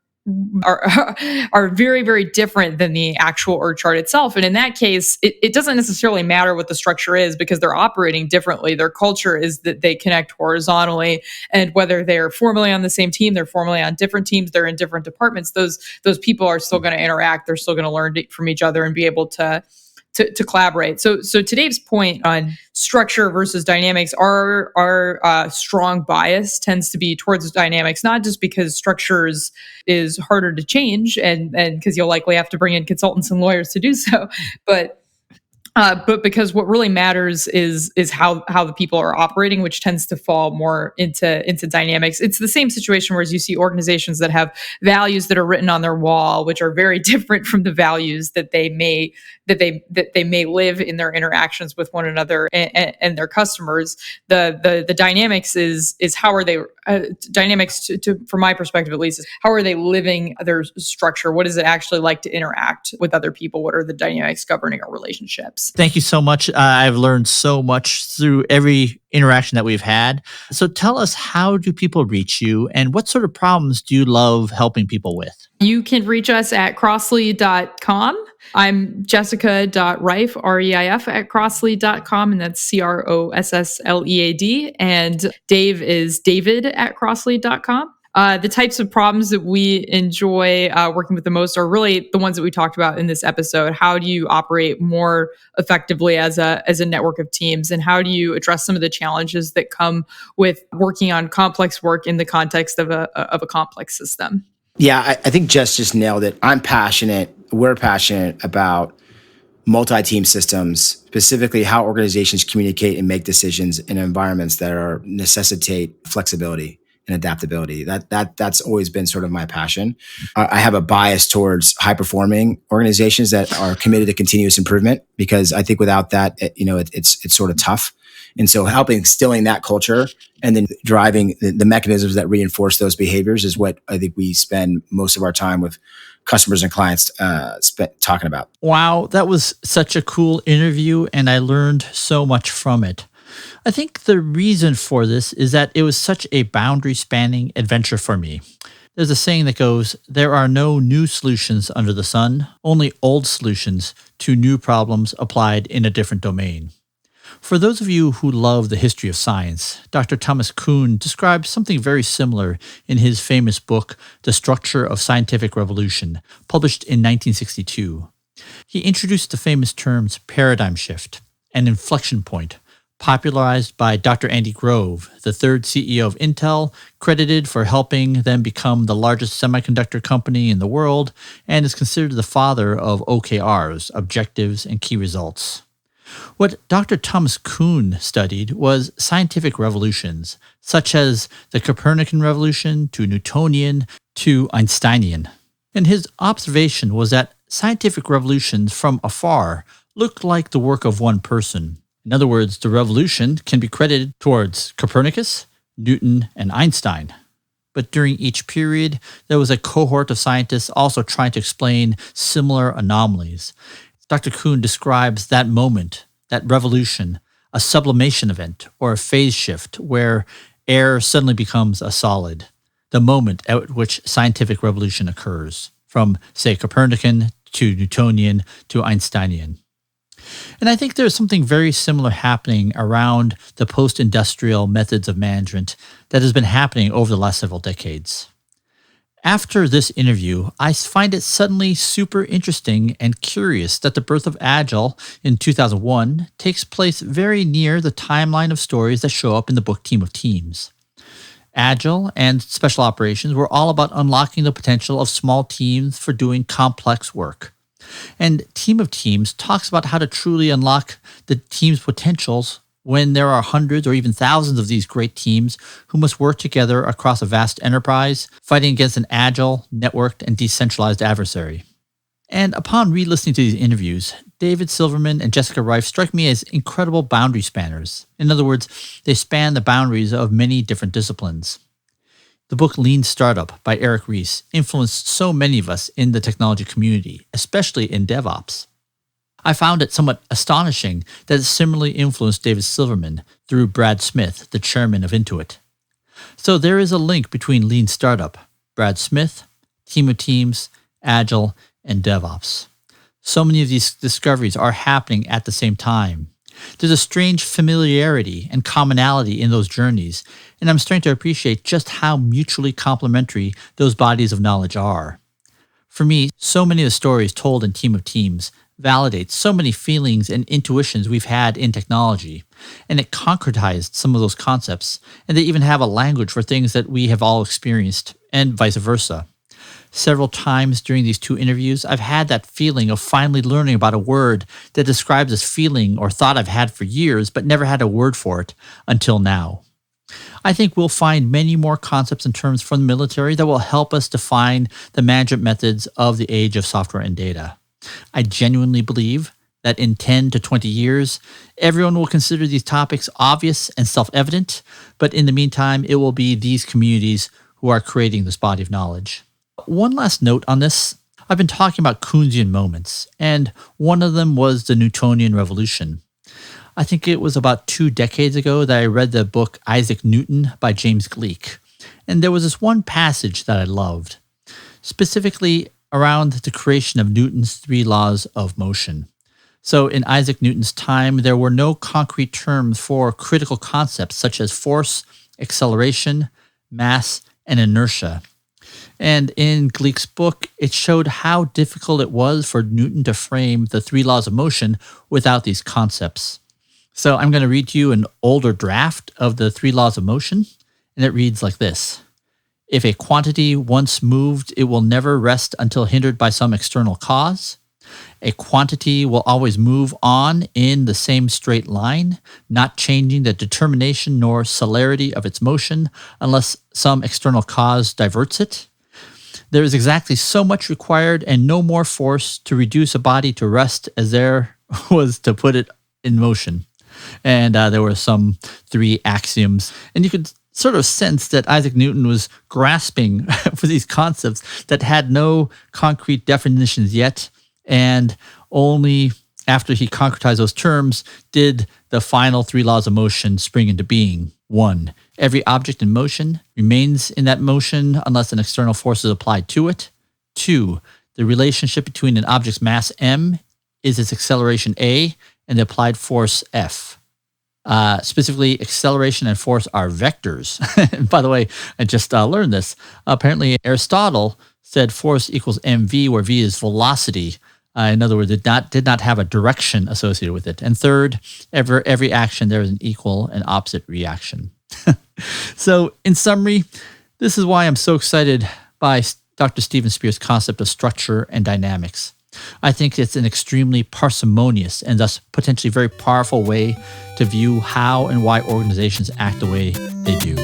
Speaker 2: are very, very different than the actual org chart itself. And in that case, it doesn't necessarily matter what the structure is because they're operating differently. Their culture is that they connect horizontally, and whether they're formally on the same team, they're formally on different teams, they're in different departments, those people are still going to interact. They're still going to learn from each other and be able to collaborate. So to Dave's point on structure versus dynamics, our strong bias tends to be towards dynamics, not just because structures is harder to change and because you'll likely have to bring in consultants and lawyers to do so, but because what really matters is how the people are operating, which tends to fall more into dynamics. It's the same situation whereas you see organizations that have values that are written on their wall, which are very different from the values that they may live in their interactions with one another and their customers. The dynamics is how are they dynamics to from my perspective at least is how are they living their structure? What is it actually like to interact with other people? What are the dynamics governing our relationships?
Speaker 1: Thank you so much. I've learned so much through every interaction that we've had. So tell us, how do people reach you and what sort of problems do you love helping people with?
Speaker 2: You can reach us at CrossLead.com. I'm Jessica.Reif, Reif at CrossLead.com, and that's CrossLead. And Dave is David at CrossLead.com. The types of problems that we enjoy working with the most are really the ones that we talked about in this episode. How do you operate more effectively as a network of teams? And how do you address some of the challenges that come with working on complex work in the context of a complex system?
Speaker 3: Yeah, I think Jess just nailed it. We're passionate about multi-team systems, specifically how organizations communicate and make decisions in environments that necessitate flexibility and adaptability. That's always been sort of my passion. I have a bias towards high-performing organizations that are committed to continuous improvement, because I think without that, it's sort of tough. And so instilling that culture and then driving the mechanisms that reinforce those behaviors is what I think we spend most of our time with customers and clients talking about.
Speaker 1: Wow, that was such a cool interview, and I learned so much from it. I think the reason for this is that it was such a boundary-spanning adventure for me. There's a saying that goes, there are no new solutions under the sun, only old solutions to new problems applied in a different domain. For those of you who love the history of science, Dr. Thomas Kuhn describes something very similar in his famous book, The Structure of Scientific Revolution, published in 1962. He introduced the famous terms paradigm shift and inflection point, popularized by Dr. Andy Grove, the third CEO of Intel, credited for helping them become the largest semiconductor company in the world, and is considered the father of OKRs, objectives and key results. What Dr. Thomas Kuhn studied was scientific revolutions, such as the Copernican revolution to Newtonian to Einsteinian. And his observation was that scientific revolutions from afar looked like the work of one person. In other words, the revolution can be credited towards Copernicus, Newton, and Einstein. But during each period, there was a cohort of scientists also trying to explain similar anomalies. Dr. Kuhn describes that moment, that revolution, a sublimation event or a phase shift where air suddenly becomes a solid, the moment at which scientific revolution occurs, from, say, Copernican to Newtonian to Einsteinian. And I think there's something very similar happening around the post-industrial methods of management that has been happening over the last several decades. After this interview, I find it suddenly super interesting and curious that the birth of Agile in 2001 takes place very near the timeline of stories that show up in the book Team of Teams. Agile and special operations were all about unlocking the potential of small teams for doing complex work. And Team of Teams talks about how to truly unlock the team's potentials when there are hundreds or even thousands of these great teams who must work together across a vast enterprise, fighting against an agile, networked, and decentralized adversary. And upon re-listening to these interviews, David Silverman and Jessica Reif strike me as incredible boundary spanners. In other words, they span the boundaries of many different disciplines. The book Lean Startup by Eric Ries influenced so many of us in the technology community, especially in DevOps. I found it somewhat astonishing that it similarly influenced David Silverman through Brad Smith, the chairman of Intuit. So there is a link between Lean Startup, Brad Smith, Team of Teams, Agile, and DevOps. So many of these discoveries are happening at the same time. There's a strange familiarity and commonality in those journeys, and I'm starting to appreciate just how mutually complementary those bodies of knowledge are. For me, so many of the stories told in Team of Teams validates so many feelings and intuitions we've had in technology, and it concretized some of those concepts, and they even have a language for things that we have all experienced, and vice versa. Several times during these two interviews, I've had that feeling of finally learning about a word that describes this feeling or thought I've had for years, but never had a word for it until now. I think we'll find many more concepts and terms from the military that will help us define the management methods of the age of software and data. I genuinely believe that in 10 to 20 years, everyone will consider these topics obvious and self-evident, but in the meantime, it will be these communities who are creating this body of knowledge. One last note on this. I've been talking about Kuhnsian moments, and one of them was the Newtonian Revolution. I think it was about 2 decades ago that I read the book Isaac Newton by James Gleick, and there was this one passage that I loved. specifically around the creation of Newton's 3 laws of motion. So in Isaac Newton's time, there were no concrete terms for critical concepts such as force, acceleration, mass, and inertia. And in Gleick's book, it showed how difficult it was for Newton to frame the 3 laws of motion without these concepts. So I'm going to read to you an older draft of the 3 laws of motion, and it reads like this. If a quantity once moved, it will never rest until hindered by some external cause. A quantity will always move on in the same straight line, not changing the determination nor celerity of its motion unless some external cause diverts it. There is exactly so much required and no more force to reduce a body to rest as there was to put it in motion. And there were some 3 axioms. And you could sort of sense that Isaac Newton was grasping for these concepts that had no concrete definitions yet. And only after he concretized those terms did the final 3 laws of motion spring into being. 1. Every object in motion remains in that motion unless an external force is applied to it. 2. The relationship between an object's mass m is its acceleration a and the applied force f. Specifically, acceleration and force are vectors. And by the way, I just learned this. Apparently, Aristotle said force equals mv, where v is velocity. In other words, it did not have a direction associated with it. And third, every action, there is an equal and opposite reaction. So in summary, this is why I'm so excited by Dr. Stephen Spear's concept of structure and dynamics. I think it's an extremely parsimonious and thus potentially very powerful way to view how and why organizations act the way they do.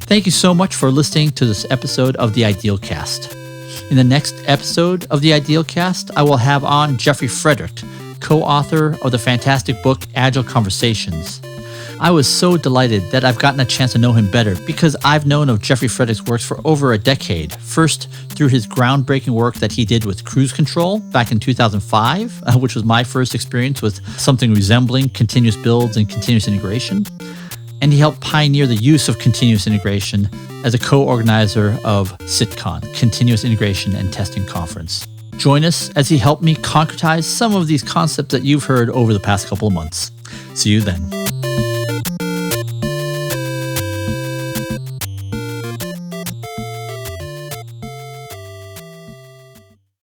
Speaker 1: Thank you so much for listening to this episode of the Idealcast. In the next episode of the Idealcast, I will have on Jeffrey Frederick, co-author of the fantastic book Agile Conversations. I was so delighted that I've gotten a chance to know him better because I've known of Jeffrey Frederick's works for over a decade. First, through his groundbreaking work that he did with cruise control back in 2005, which was my first experience with something resembling continuous builds and continuous integration. And he helped pioneer the use of continuous integration as a co-organizer of CITCon, Continuous Integration and Testing Conference. Join us as he helped me concretize some of these concepts that you've heard over the past couple of months. See you then.